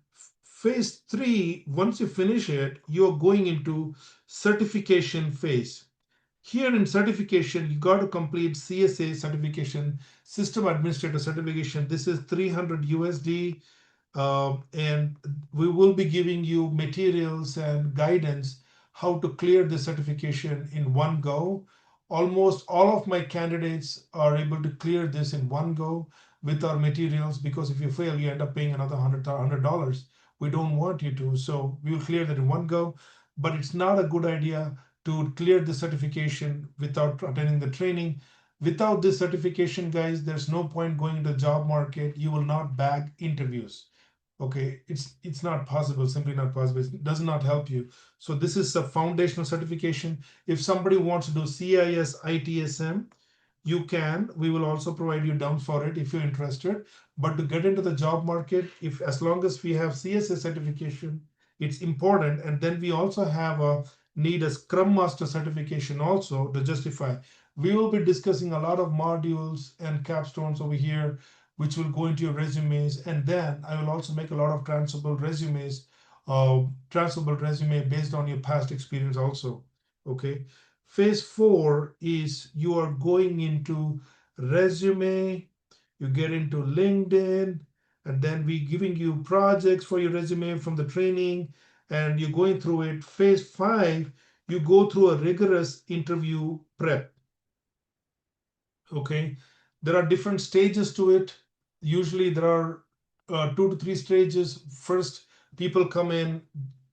Phase 3, once you finish it, you're going into certification phase. Here in certification, you got to complete CSA certification, System Administrator certification. This is 300 USD, and we will be giving you materials and guidance how to clear the certification in one go. Almost all of my candidates are able to clear this in one go with our materials, because if you fail, you end up paying another $100. We don't want you to, so we'll clear that in one go. But it's not a good idea to clear the certification without attending the training. Without this certification, guys, there's no point going into the job market. You will not bag interviews. Okay, it's not possible, simply not possible. It does not help you. So this is a foundational certification. If somebody wants to do CIS ITSM, you can. We will also provide you dumps for it if you're interested. But to get into the job market, if as long as we have CSA certification, it's important. And then we also have a need a Scrum Master certification also to justify. We will be discussing a lot of modules and capstones over here, which will go into your resumes. And then I will also make a lot of transferable resumes, transferable resume based on your past experience also. Okay. Phase 4 is you are going into resume, you get into LinkedIn, and then we giving you projects for your resume from the training, and you're going through it. Phase 5, you go through a rigorous interview prep. Okay, there are different stages to it. Usually there are 2 to 3 stages. First, people come in.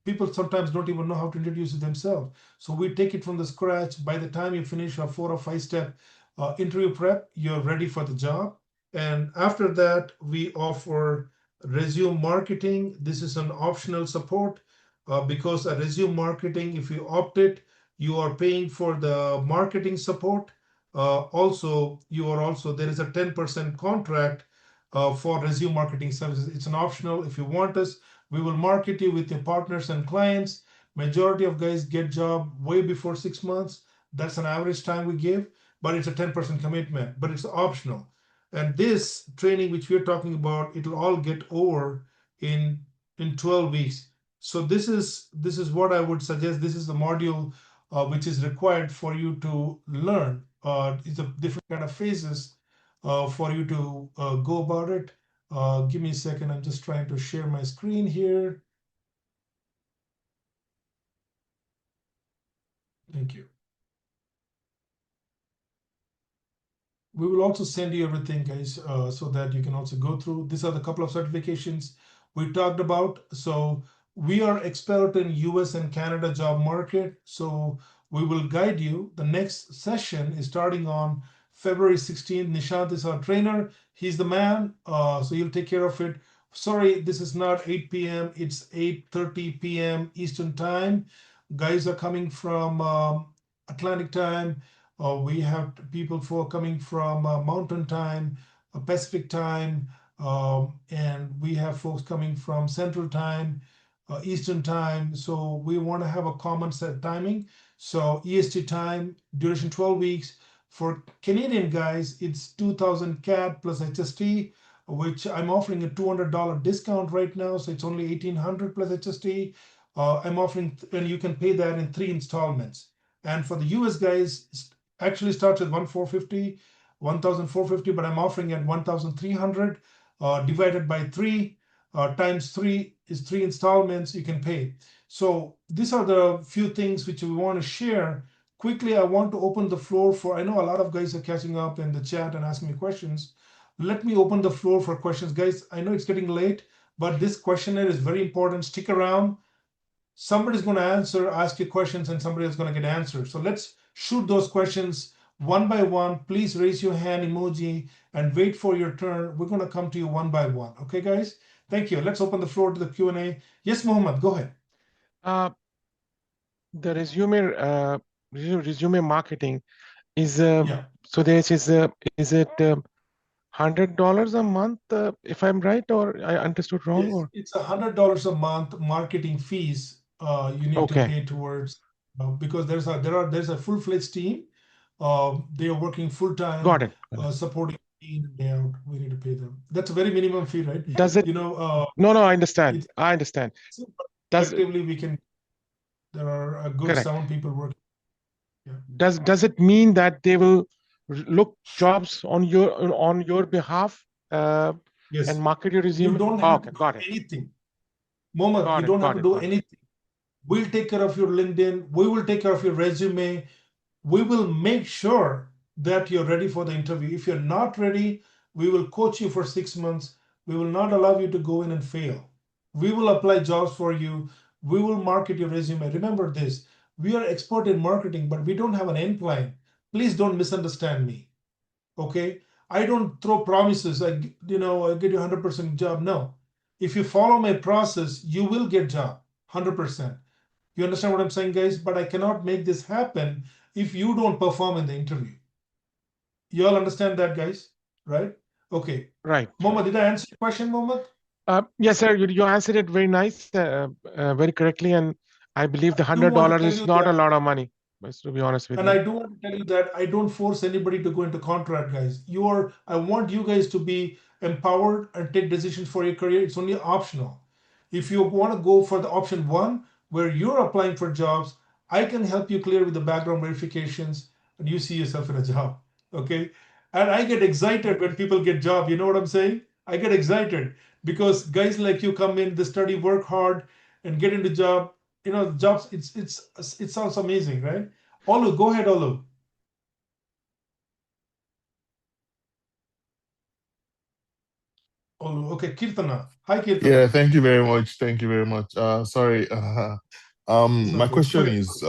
People sometimes don't even know how to introduce themselves, so we take it from the scratch. By the time you finish a 4 or 5 step interview prep, you're ready for the job. And after that, we offer resume marketing. This is an optional support, because a resume marketing, if you opt it, you are paying for the marketing support. Also, there is a 10% contract for resume marketing services. It's an optional. If you want us, we will market you with your partners and clients. Majority of guys get job way before 6 months. That's an average time we give, but it's a 10% commitment, but it's optional. And this training, which we're talking about, it'll all get over in 12 weeks. So this is what I would suggest. This is the module which is required for you to learn. It's a different kind of phases for you to go about it. Give me a second. I'm just trying to share my screen here. Thank you. We will also send you everything, guys, so that you can also go through. These are the couple of certifications we talked about. So we are expert in US and Canada job market. So we will guide you. The next session is starting on February 16th. Nishant is our trainer. He's the man. So he'll take care of it. Sorry, this is not 8 p.m. It's 8:30 p.m. Eastern time. Guys are coming from Atlantic time. We have people coming from Mountain Time, Pacific Time, and we have folks coming from Central Time, Eastern Time. So we want to have a common set timing. So EST time, duration 12 weeks. For Canadian guys, it's 2,000 CAD plus HST, which I'm offering a $200 discount right now. So it's only 1,800 plus HST. I'm offering, and you can pay that in 3 installments. And for the US guys, actually starts at 1,450, but I'm offering at 1,300 divided by 3 times 3 is 3 installments you can pay. So these are the few things which we want to share. Quickly, I want to open the floor for, I know a lot of guys are catching up in the chat and asking me questions. Let me open the floor for questions. Guys, I know it's getting late, but this questionnaire is very important. Stick around. Somebody's going to ask you questions, and somebody is going to get answers. So let's shoot those questions one by one. Please raise your hand emoji and wait for your turn. We're going to come to you one by one. Okay, guys? Thank you. Let's open the floor to the Q&A. Yes, Mohammed, go ahead. The resume marketing is Yeah. so this is it $100 a month, if I'm right, or I understood wrong? Yes, Or it's $100 a month marketing fees you need to okay, pay towards, because there's a full-fledged team. They are working full-time got it. supporting in and day out, we need to pay them. That's a very minimum fee, right? Does it? No, I understand. It's I understand. Does it? collectively we can. There are a good Correct. 7 people working. Yeah. Does it mean that they will look jobs on your behalf Yes. and market your You resume? don't Oh, have to okay, do got it. anything. Mohammed, you Got it. don't have Got to it. do Got it. anything. We'll take care of your LinkedIn. We will take care of your resume. We will make sure that you're ready for the interview. If you're not ready, we will coach you for 6 months. We will not allow you to go in and fail. We will apply jobs for you. We will market your resume. Remember this, we are expert in marketing, but we don't have an end client. Please don't misunderstand me. Okay? I don't throw promises. I get you 100% job. No. If you follow my process, you will get job 100%. You understand what I'm saying, guys? But I cannot make this happen if you don't perform in the interview. You all understand that, guys? Right? Okay. Right. Mohammed, did I answer your question, Mohammed? Yes, sir. You answered it very nice, very correctly, and I believe the I do want to $100 tell is you not a that, lot of money. To be honest with and I you. do want to tell you that I don't force anybody to go into contract, guys. I want you guys to be empowered and take decisions for your career. It's only optional. If you want to go for the option one, where you're applying for jobs, I can help you clear with the background verifications and you see yourself in a job. Okay. And I get excited when people get job. You know what I'm saying? I get excited because guys like you come in, they study, work hard, and get into job. Jobs. It sounds amazing, right? Olu, go ahead, Olu. Olu. Okay, Kirtana. Hi, Yeah, Kirtana. thank you very much. Thank you very much. Sorry. It's My okay. Go question ahead. is,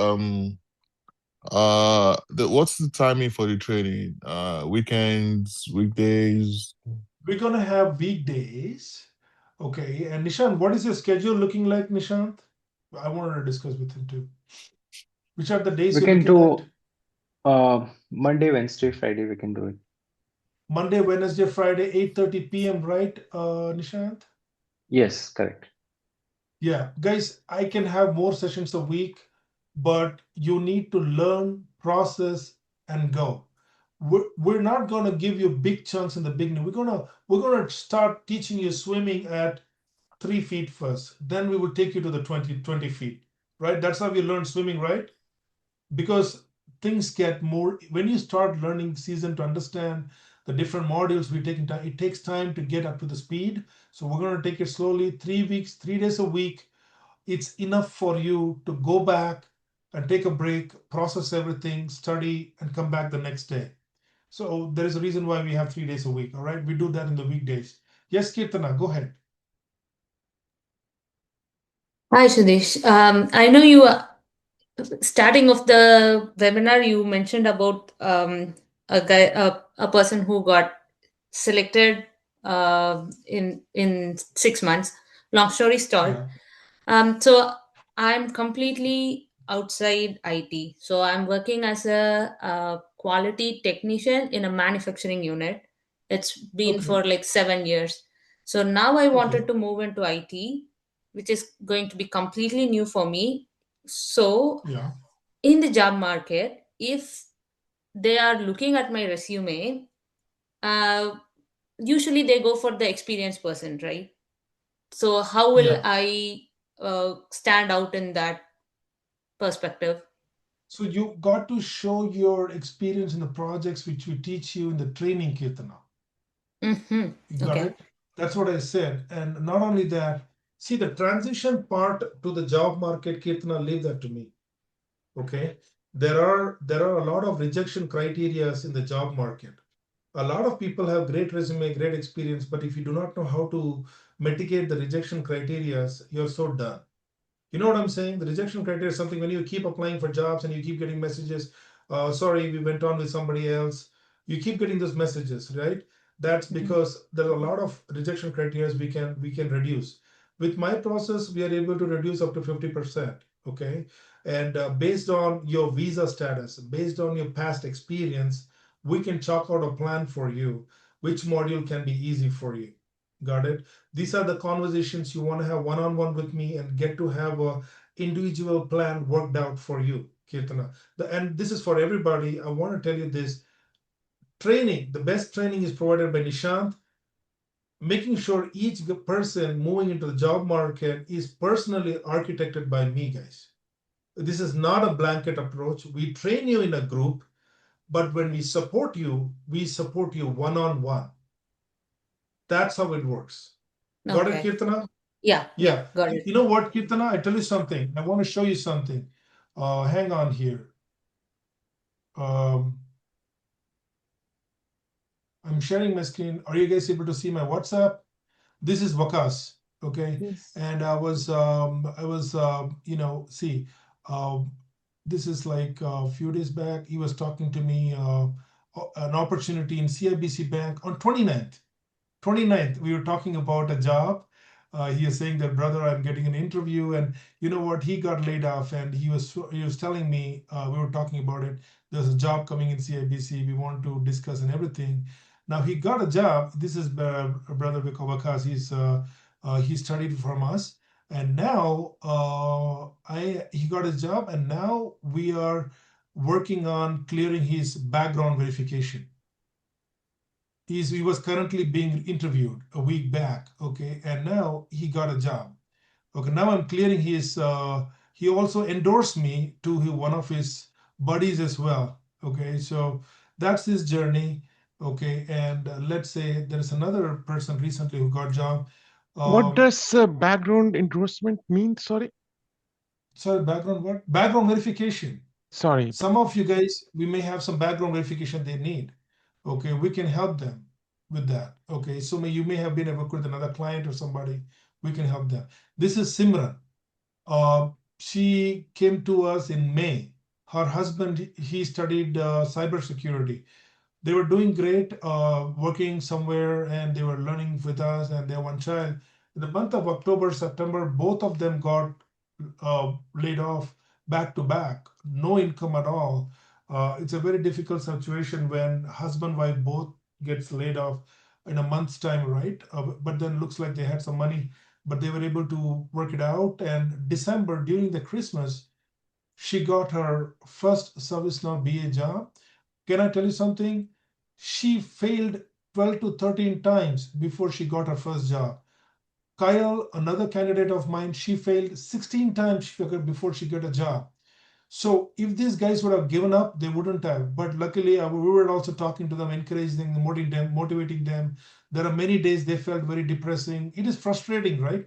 what's the timing for the training? Weekends, weekdays? We're gonna have weekdays. Okay, and Nishant, what is your schedule looking like, Nishant? I wanted to discuss with him too. Which are the days We you're can looking at? do Monday, Wednesday, Friday. We can do it. Monday, Wednesday, Friday, 8:30 p.m., right, Nishant? Yes, correct. Yeah, guys, I can have more sessions a week, but you need to learn, process, and go. We're not gonna give you big chunks in the beginning. We're gonna start teaching you swimming at 3 feet first. Then we will take you to the 20 feet, right? That's how you learn swimming, right? Because things get more when you start learning season to understand the different modules we take in time. It takes time to get up to the speed. So we're going to take it slowly. 3 weeks, 3 days a week. It's enough for you to go back and take a break, process everything, study, and come back the next day. So there is a reason why we have 3 days a week. All right, we do that in the weekdays. Yes, Kirtana, go ahead. Hi, Sudesh. I know you starting of the webinar, you mentioned about a person who got selected in 6 months. Long story short, Yeah. so I'm completely outside IT. So I'm working as a quality technician in a manufacturing unit. It's been Okay. for like 7 years. So now I Okay. wanted to move into IT, which is going to be completely new for me. So Yeah. in the job market, if they are looking at my resume, uh, usually they go for the experienced person, right? So how will Yeah. I stand out in that perspective? So you got to show your experience in the projects which we teach you in the training, Kirtana. Mm-hmm. You got Okay. it? That's what I said. And not only that, see the transition part to the job market, Kirtana, leave that to me. Okay. There are a lot of rejection criterias in the job market. A lot of people have great resume, great experience, but if you do not know how to mitigate the rejection criterias, you're so done. You know what I'm saying? The rejection criteria is something when you keep applying for jobs and you keep getting messages, sorry, we went on with somebody else. You keep getting those messages, right? That's Mm-hmm. because there are a lot of rejection criteria we can reduce. With my process, we are able to reduce up to 50%. Okay. And based on your visa status, based on your past experience, we can chalk out a plan for you, which module can be easy for you. Got it? These are the conversations you want to have one-on-one with me and get to have a individual plan worked out for you, Kirtana. And this is for everybody. I want to tell you this. Training, the best training is provided by Nishant, making sure each person moving into the job market is personally architected by me, guys. This is not a blanket approach. We train you in a group, but when we support you one-on-one. That's how it works. Got it, Okay. Kirtana? Yeah, Yeah. got it. You know what, Kirtana? I tell you something. I want to show you something. Hang on here. Um, I'm sharing my screen. Are you guys able to see my WhatsApp? This is Vakas, okay? Yes. And see, um, this is like a few days back. He was talking to me an opportunity in CIBC Bank on 29th, we were talking about a job. He is saying that, brother, I'm getting an interview, and you know what? He got laid off, and he was telling me we were talking about it. There's a job coming in CIBC. We want to discuss and everything. Now he got a job. This is brother Vikawakas. He studied from us, and now he got his job, and now we are working on clearing his background verification. He was currently being interviewed a week back, okay, and now he got a job. Okay, now I'm clearing his. He also endorsed me to one of his buddies as well. Okay, so that's his journey. Okay, and let's say there's another person recently who got job. What Um, does background endorsement mean? Sorry. sorry, background what? Background verification. Sorry. Some of you guys, we may have some background verification they need. Okay, we can help them with that. Okay, so you may have been able to with another client or somebody, we can help them. This is Simran. She came to us in May. Her husband, he studied cybersecurity. They were doing great, working somewhere, and they were learning with us, and they have one child. In the month of October, September, both of them got laid off back to back, no income at all. It's a very difficult situation when husband wife both gets laid off in a month's time, right? But then looks like they had some money, but they were able to work it out. And December, during the Christmas, she got her first ServiceNow BA job. Can I tell you something? She failed 12 to 13 times before she got her first job. Kyle, another candidate of mine, she failed 16 times before she got a job. So if these guys would have given up, they wouldn't have. But luckily, we were also talking to them, encouraging them, motivating them. There are many days they felt very depressing. It is frustrating, right?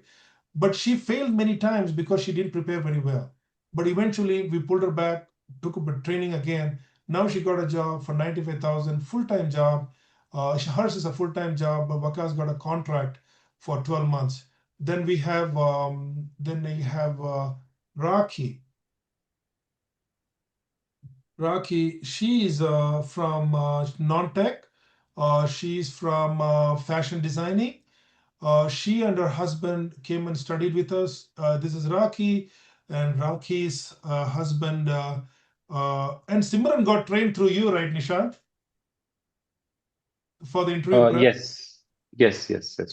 But she failed many times because she didn't prepare very well. But eventually, we pulled her back, took up training again. Now she got a job for 95,000, full-time job. Hers is a full-time job, but Vakas got a contract for 12 months. Then we have Rakhi. Rakhi, she is from non-tech. She's from fashion designing. She and her husband came and studied with us. This is Rakhi, and Rakhi's husband. And Simran got trained through you, right, Nishant, for the interview prep? Yes.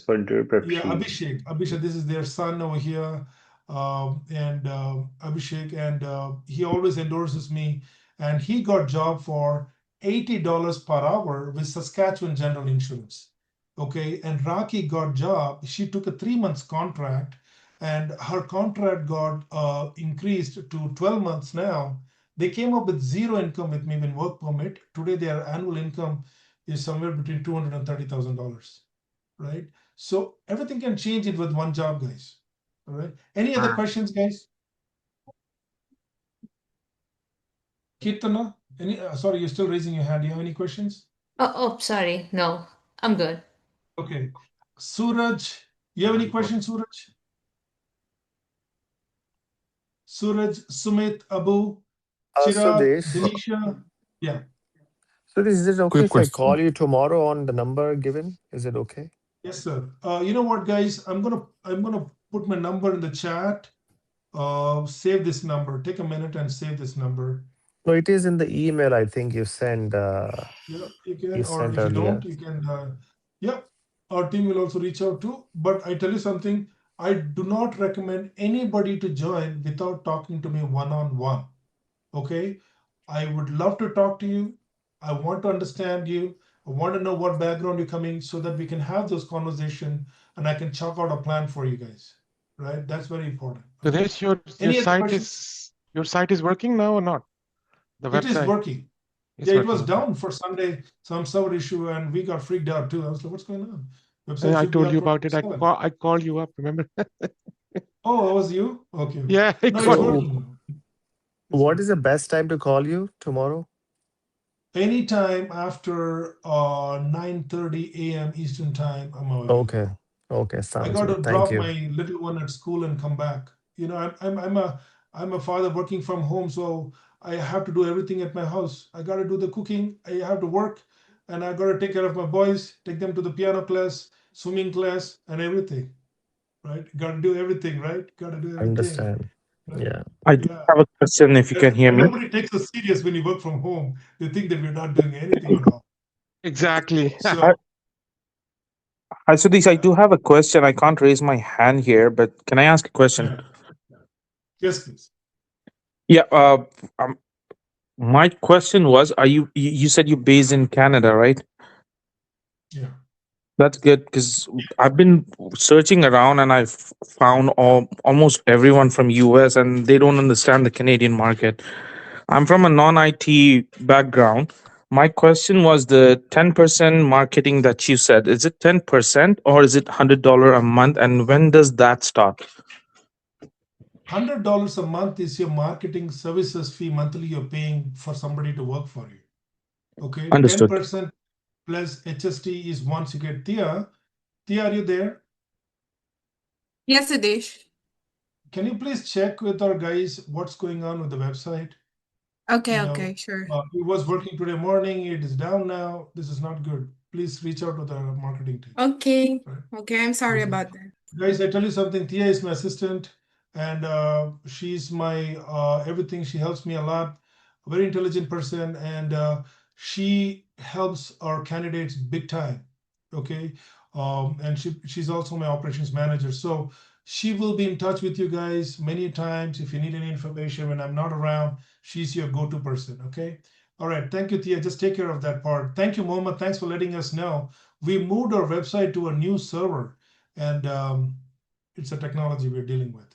For interview prep, Yeah, she's Abhishek, this is their son over here, and Abhishek, and he always endorses me. And he got job for $80 per hour with Saskatchewan General Insurance. Okay, and Raki got job. She took a 3 months contract, and her contract got increased to 12 months now. They came up with zero income with me in work permit. Today, their annual income is somewhere between $230,000, right? So everything can change it with one job, guys. All right. Any other questions, guys? Kirtana, sorry, you're still raising your hand. Do you have any questions? Oh, sorry. No, I'm good. Okay. Suraj, you have any questions, Suraj? Suraj, Sumit, Abu, Chirag, Sudesh. Denisha. Yeah. So is it okay Quick if I call question. you tomorrow on the number given? Is it okay? Yes, sir. You know what, guys? I'm gonna put my number in the chat. Save this number. Take a minute and save this number. No, it is in the email I think Yeah, you can, you or sent if you don't, earlier. you can, yeah, our team will also reach out to. But I tell you something, I do not recommend anybody to join without talking to me one-on-one. Okay, I would love to talk to you. I want to understand you. I want to know what background you're coming so that we can have those conversation and I can chalk out a plan for you guys. Right? That's very important. So Okay. this your Any other site questions? is working now or not? The It is website working. is Yeah, it was working. Okay. down for Sunday, some server issue, and we got freaked out too. I was like, what's going on? Website I should be told up you about it. 24/7. I called you up. Remember? Oh, that was you? Okay. Yeah, I No, it's called you. So, working now. what is the best time to call you tomorrow? Anytime after 9:30 a.m. Eastern time, I'm Okay. available. Okay, I sounds got good. to Thank drop you. my little one at school and come back. You know, I'm a father working from home, so I have to do everything at my house. I got to do the cooking. I have to work, and I got to take care of my boys, take them to the piano class, swimming class, and everything. Right? Got to do everything. Right? Got to do everything. Understand. Right? Yeah. I do Yeah. have a question if you can hear And me. nobody takes us serious when you work from home. They think that we're not doing anything at all. Exactly. I, So, Hi, Sudhish, I yeah, do have a question. I can't raise my hand here, but can I ask a question? yeah. Yes, please. Yeah, um, my question was, you said you're based in Canada, right? Yeah. That's good because I've been searching around and I've found almost everyone from US and they don't understand the Canadian market. I'm from a non-IT background. My question was the 10% marketing that you said, is it 10% or is it $100 a month? And when does that start? $100 a month is your marketing services fee monthly you're paying for somebody to work for you. Okay. Understood. 10% plus HST is once you get Tia. Tia, are you there? Yes, Siddhesh. Can you please check with our guys what's going on with the website? Okay, You okay, know, sure. it was working today morning. It is down now. This is not good. Please reach out to the marketing team. Okay, Right. okay, I'm sorry Okay. about that. Guys, I tell you something. Tia is my assistant, and she's my everything. She helps me a lot. A very intelligent person, and she helps our candidates big time. Okay, and she's also my operations manager. So she will be in touch with you guys many times if you need any information when I'm not around. She's your go-to person. Okay. All right. Thank you, Tia. Just take care of that part. Thank you, Mohammed. Thanks for letting us know. We moved our website to a new server, and it's a technology we're dealing with.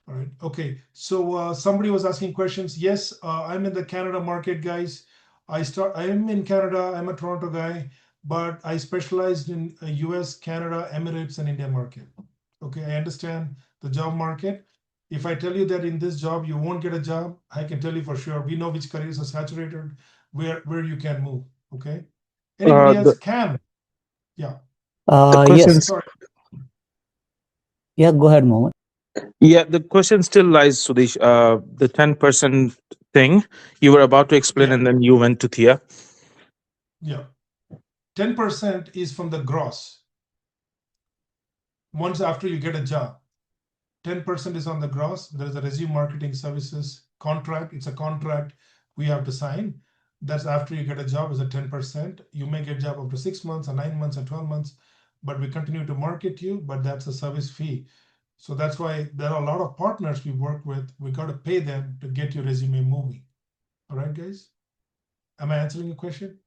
All right. Okay. So somebody was asking questions. Yes, I'm in the Canada market, guys. I am in Canada. I'm a Toronto guy, but I specialized in US, Canada, Emirates, and India market. Okay. I understand the job market. If I tell you that in this job you won't get a job, I can tell you for sure. We know which careers are saturated, where you can move. Okay. Anybody else The can? Yeah. the Yes. questions, Sorry. Yeah, go ahead, Mohammed. yeah, the question still lies, Sudesh. The 10% thing you were about to explain, Yeah. and then you went to Thea. Yeah. 10% is from the gross. Once after you get a job, 10% is on the gross. There is a resume marketing services contract. It's a contract we have to sign. That's after you get a job is a 10%. You may get a job after 6 months or 9 months or 12 months, but we continue to market you, but that's a service fee. So that's why there are a lot of partners we work with. We got to pay them to get your resume moving. All right, guys? Am I answering your question?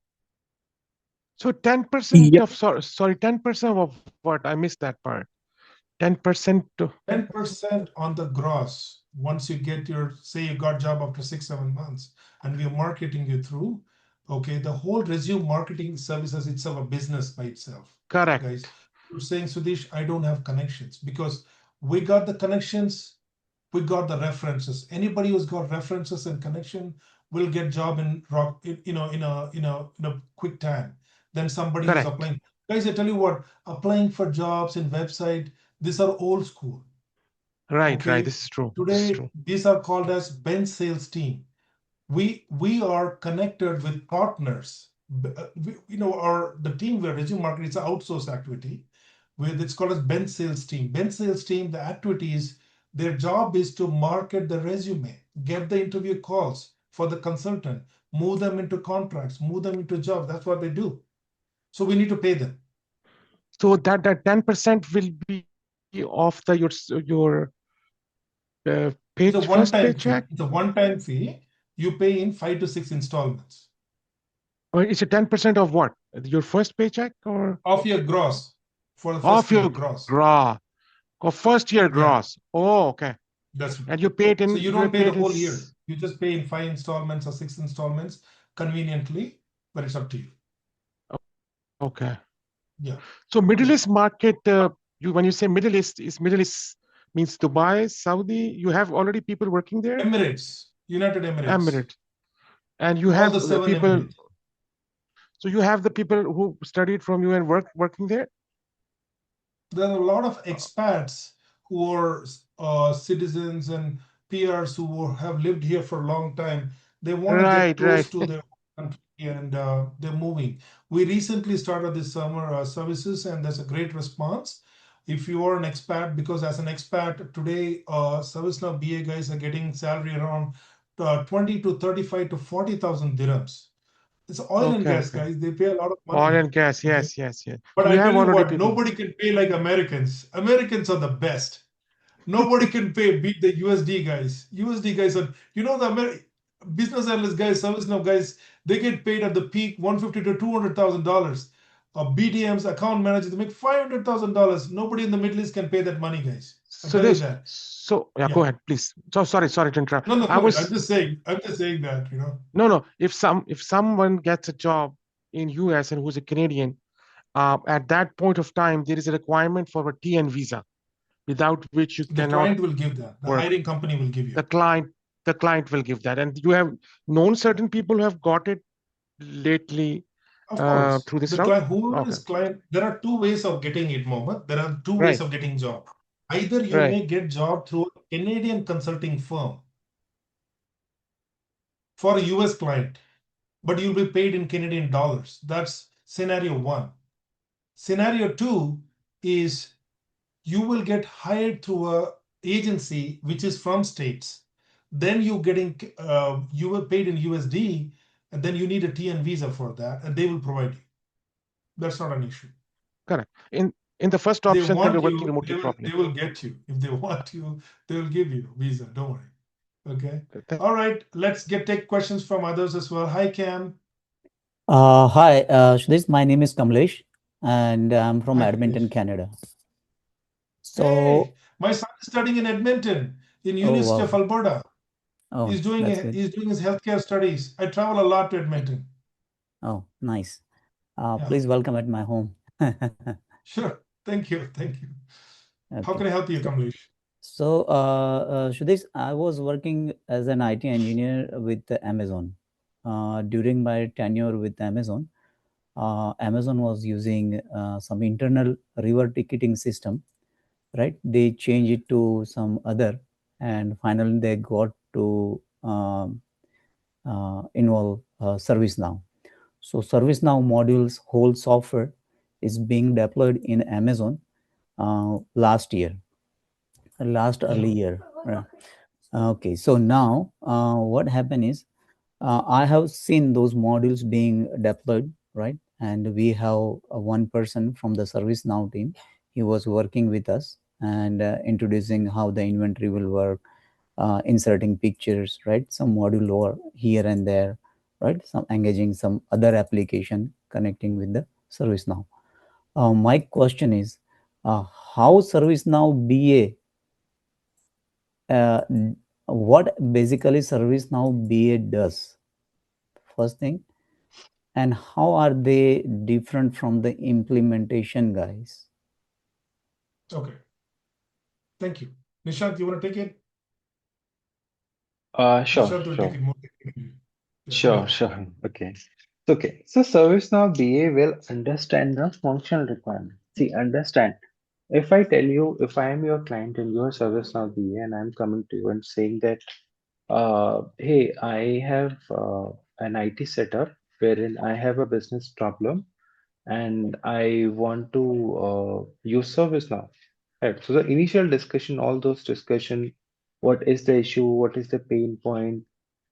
So 10% Yeah. of, sorry, 10% of what? I missed that part. 10% to 10% on the gross. Once you get your, say you got job after 6 7 months and we're marketing you through, okay, the whole resume marketing services itself a business by itself. correct. Guys, you're saying, Sudesh, I don't have connections, because we got the connections, we got the references. Anybody who's got references and connection will get job in rock, in a quick time. Then somebody who's Correct. applying. Guys, I tell you what, applying for jobs in website, these are old school. Right, right. Okay. This is true. This is Today, true. these are called as bench sales team. We are connected with partners. Our the team where resume marketing is an outsourced activity, where it's called as bench sales team. Bench sales team, the activity is their job is to market the resume, get the interview calls for the consultant, move them into contracts, move them into jobs. That's what they do. So we need to pay them. So that 10% will be off your It's a first one-time fee. paycheck. It's a one-time fee. You pay in 5 to 6 installments. Or it's a 10% of what? Your first paycheck or Of your gross for the of first year your gross. gross or first year Yeah, gross? Oh, okay. that's right. And you pay it So in you you don't pay pay the it in whole year. You just pay in 5 installments or 6 installments conveniently, but it's up to you. okay. Yeah. So Middle Yeah. East market, you when you say Middle East, is Middle East means Dubai, Saudi, you have already people working there? Emirates, United Emirates, Emirates. And you all have the the 7 people, Emirates. so you have the people who studied from you and working there? There are a lot of expats who are citizens and peers who have lived here for a long time. They want to get Right, close right. to their country and they're moving. We recently started this summer services, and there's a great response. If you are an expat, because as an expat today, ServiceNow BA guys are getting salary around 20 to 35 to 40,000 dirhams. It's oil and Okay, gas, okay. guys. They pay a lot of money Oil here. and gas, Okay. yes, yes, yes. But So you I have tell you already what, people. nobody can pay like Americans. Americans are the best. Nobody can pay beat the USD guys. USD guys are, the business analyst guys, ServiceNow guys, they get paid at the peak 150 to $200,000. BDMs, account managers, they make $500,000. Nobody in the Middle East can pay that money, guys. I So tell you this, that. so yeah, go Yeah. ahead, please. So sorry to interrupt. No, no, I go ahead. I'm was just saying. I'm just saying that. no. If someone gets a job in US and who's a Canadian, at that point of time, there is a requirement for a TN visa, without which you The cannot client will give that. The work. hiring company will give you. The client will give that. And you have known certain people who have got it lately Of course, through this the route. client, whoever Okay, is client, there are two ways of getting it, Mohammed. There are two ways right, of getting job. Either you right. may get job through a Canadian consulting firm for a US client, but you'll be paid in Canadian dollars. That's scenario one. Scenario two is you will get hired through a agency which is from states. Then you were paid in USD, and then you need a TN visa for that, and they will provide you. That's not an issue. Correct. In the first They option, then you're want working you, remotely they properly. will get you. If they want you, they will give you visa. Don't worry. Okay. Th- All right. Let's take questions from others as well. Hi, Cam. Hi, Shrish. My name is Kamlesh, and I'm from Hi, Edmonton, Kamlesh. Canada. Hey, So, my son is studying in Edmonton, in oh University of wow, Alberta. oh that's good. He's doing his healthcare studies. I travel a lot to Edmonton. Oh, nice. Yeah. Please welcome at my home. Sure. Thank you. Thank you. How Okay. can I help you, Kamlesh? So, Shrish, I was working as an IT engineer with Amazon. During my tenure with Amazon, Amazon was using some internal river ticketing system, right? They changed it to some other, and finally they got to involve ServiceNow. So ServiceNow modules whole software is being deployed in Amazon last early Yeah. year. Okay, so now what happened is I have seen those modules being deployed, right? And we have one person from the ServiceNow team. He was working with us and introducing how the inventory will work, inserting pictures, right? Some module over here and there, right? Some engaging some other application connecting with the ServiceNow. My question is, how ServiceNow BA, uh, what basically ServiceNow BA does, first thing, and how are they different from the implementation guys? Okay. Thank you. Nishant, you want to take it? Sure, Nishant will take sure. it more technically. Yeah, go Sure, ahead. sure. Okay. Okay. So ServiceNow BA will understand the functional requirement. See, understand. If I tell you, if I am your client and you're ServiceNow BA and I'm coming to you and saying that, hey, I have an IT setup wherein I have a business problem and I want to use ServiceNow. Right. So the initial discussion, all those discussion, what is the issue, what is the pain point,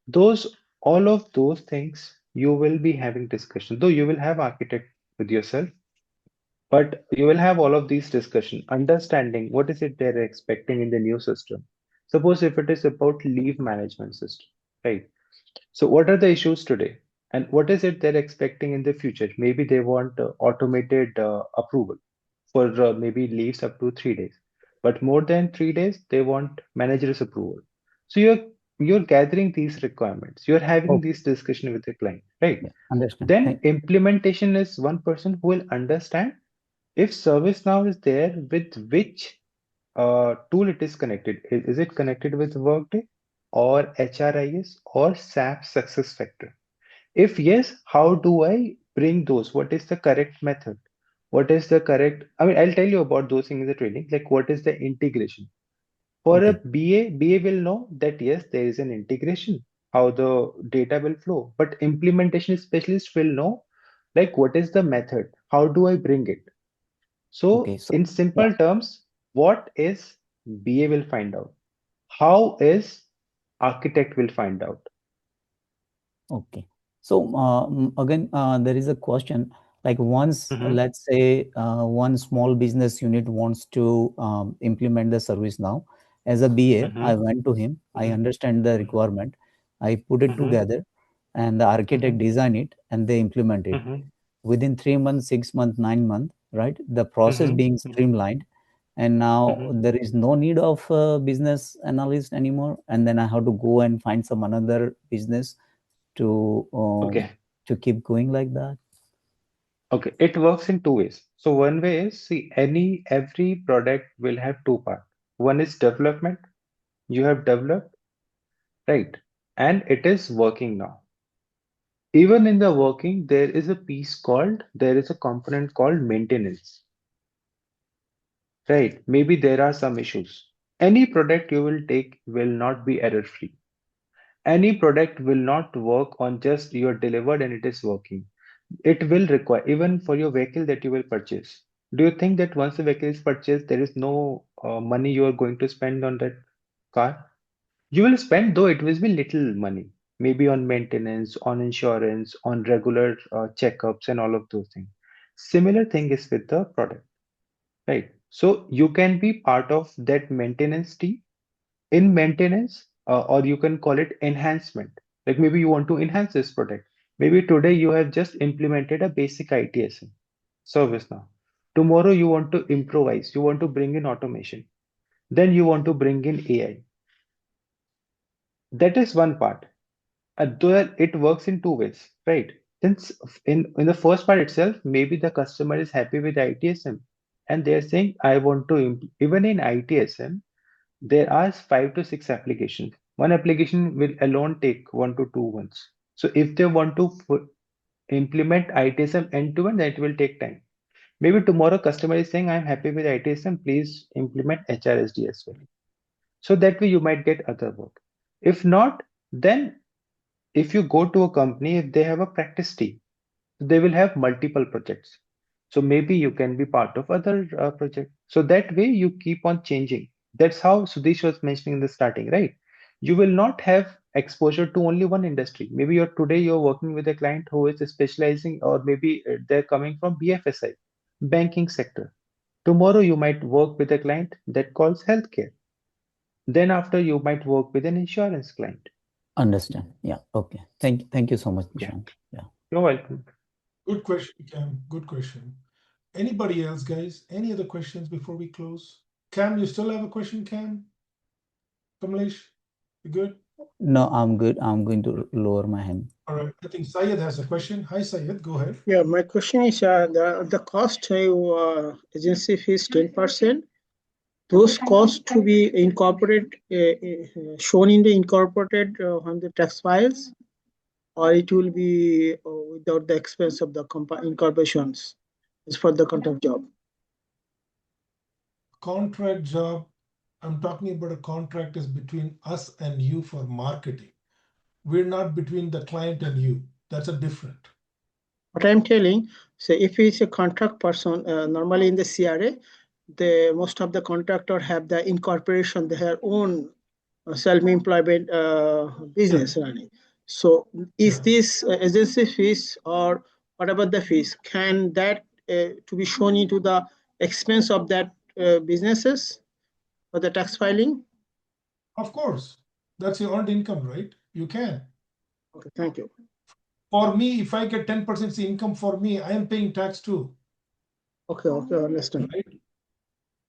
those all of those things you will be having discussion. Though you will have architect with yourself, but you will have all of these discussion, understanding what is it they're expecting in the new system. Suppose if it is about leave management system, right? So what are the issues today? And what is it they're expecting in the future? Maybe they want automated approval for maybe leaves up to 3 days, but more than 3 days, they want manager's approval. So you're gathering these requirements. You're having Oh, this discussion with the client, right? yeah, understand. Then implementation is one person who will understand if ServiceNow is there, with which tool it is connected. Is it connected with Workday or HRIS or SAP SuccessFactors? If yes, how do I bring those? What is the correct method? What is the correct? I mean, I'll tell you about those things in the training. Like, what is the integration? For a Okay, BA will know that yes, there is an integration, how the data will flow. But implementation specialist will know, like, what is the method? How do I bring it? okay. So, So, in yeah, simple terms, what is BA will find out? How is architect will find out? okay. So, again, there is a question like once, Mm-hmm, let's say, one small business unit wants to implement the service now. As a BA, mm-hmm, I went to him, I understand the requirement, I put it mm-hmm, together, and the architect design it and they implement it. mm-hmm, Within 3 months, 6 months, 9 months, right? The process mm-hmm, being mm-hmm, streamlined, and now mm-hmm. there is no need of a business analyst anymore. And then I have to go and find some another business to Okay. keep going like that. Okay, it works in two ways. So one way is, see, every product will have two parts. One is development. You have developed, right? And it is working now. Even in the working, there is a component called maintenance, right? Maybe there are some issues. Any product you will take will not be error free. Any product will not work on just you're delivered and it is working. It will require, even for your vehicle that you will purchase. Do you think that once the vehicle is purchased, there is no money you are going to spend on that car? You will spend, though it will be little money, maybe on maintenance, on insurance, on regular checkups, and all of those things. Similar thing is with the product, right? So you can be part of that maintenance team in maintenance, or you can call it enhancement. Like maybe you want to enhance this product. Maybe today you have just implemented a basic ITSM service now. Tomorrow you want to improvise, you want to bring in automation, then you want to bring in AI. That is one part. Though it works in two ways, right? Since in the first part itself, maybe the customer is happy with ITSM and they're saying, I want to even in ITSM, there are 5 to 6 applications. One application will alone take 1 to 2 months. So if they want to implement ITSM end to end, that will take time. Maybe tomorrow customer is saying, I'm happy with ITSM, please implement HRSD as well. So that way you might get other work. If not, then if you go to a company, if they have a practice team, they will have multiple projects. So maybe you can be part of other project. So that way you keep on changing. That's how Sudesh was mentioning in the starting, right? You will not have exposure to only one industry. Maybe you're working with a client who is specializing, or maybe they're coming from BFSI, banking sector. Tomorrow you might work with a client that calls healthcare. Then after you might work with an insurance client. Understand. Yeah. Okay. Thank you so much, Yeah, Nishant. Yeah. you're welcome. Good question, Cam. Good question. Anybody else, guys? Any other questions before we close? Cam, you still have a question, Cam? Kamlesh, you good? No, I'm good. I'm going to lower my hand. All right. I think Syed has a question. Hi, Syed. Go ahead. Yeah, my question is the cost agency fees 10%. Those costs to be incorporated shown in the incorporated on the tax files, or it will be without the expense of the incorporations. It's for the contract job. Contract job. I'm talking about a contract is between us and you for marketing. We're not between the client and you. That's a different. What I'm telling, say if it's a contract person, normally in the CRA, the most of the contractor have the incorporation, their own self-employment business running. So is Yeah. this agency fees or whatever the fees, can that to be shown into the expense of that businesses for the tax filing? Of course. That's your earned income, right? You can. Okay, thank you. for me, if I get 10% income for me, I am paying tax too. Okay, understand. Right?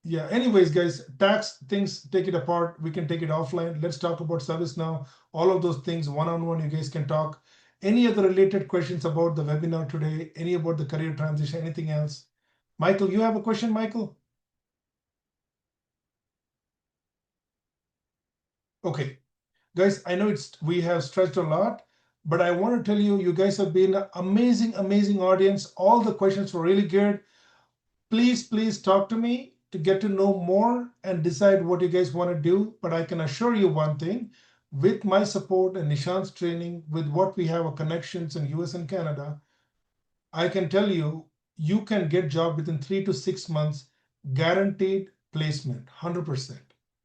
Yeah. Anyways, guys, tax things, take it apart. We can take it offline. Let's talk about ServiceNow. All of those things one-on-one, you guys can talk. Any other related questions about the webinar today? Any about the career transition? Anything else? Michael, you have a question, Michael? Okay, guys, I know we have stretched a lot, but I want to tell you, you guys have been an amazing audience. All the questions were really good. Please talk to me to get to know more and decide what you guys want to do. But I can assure you one thing, with my support and Nishant's training, with what we have connections in US and Canada, I can tell you, you can get job within 3 to 6 months, guaranteed placement, 100%.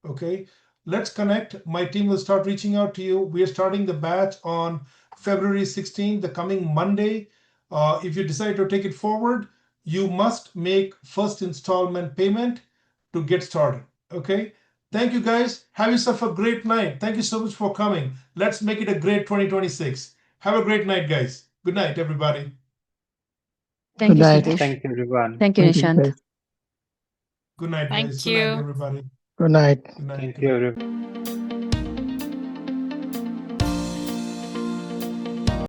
Okay, let's connect. My team will start reaching out to you. We are starting the batch on February 16th, the coming Monday. If you decide to take it forward, you must make first installment payment to get started. Okay, thank you guys. Have yourself a great night. Thank you so much for coming. Let's make it a great 2026. Have a great night, guys. Good night, everybody. Thank you, Night. Siddesh. Thank you, everyone. Thank you, Thank you, Nishant. guys. Good night, guys. Thank Good night, you. everybody. Good night. Good night. Thank Good you, night. everyone.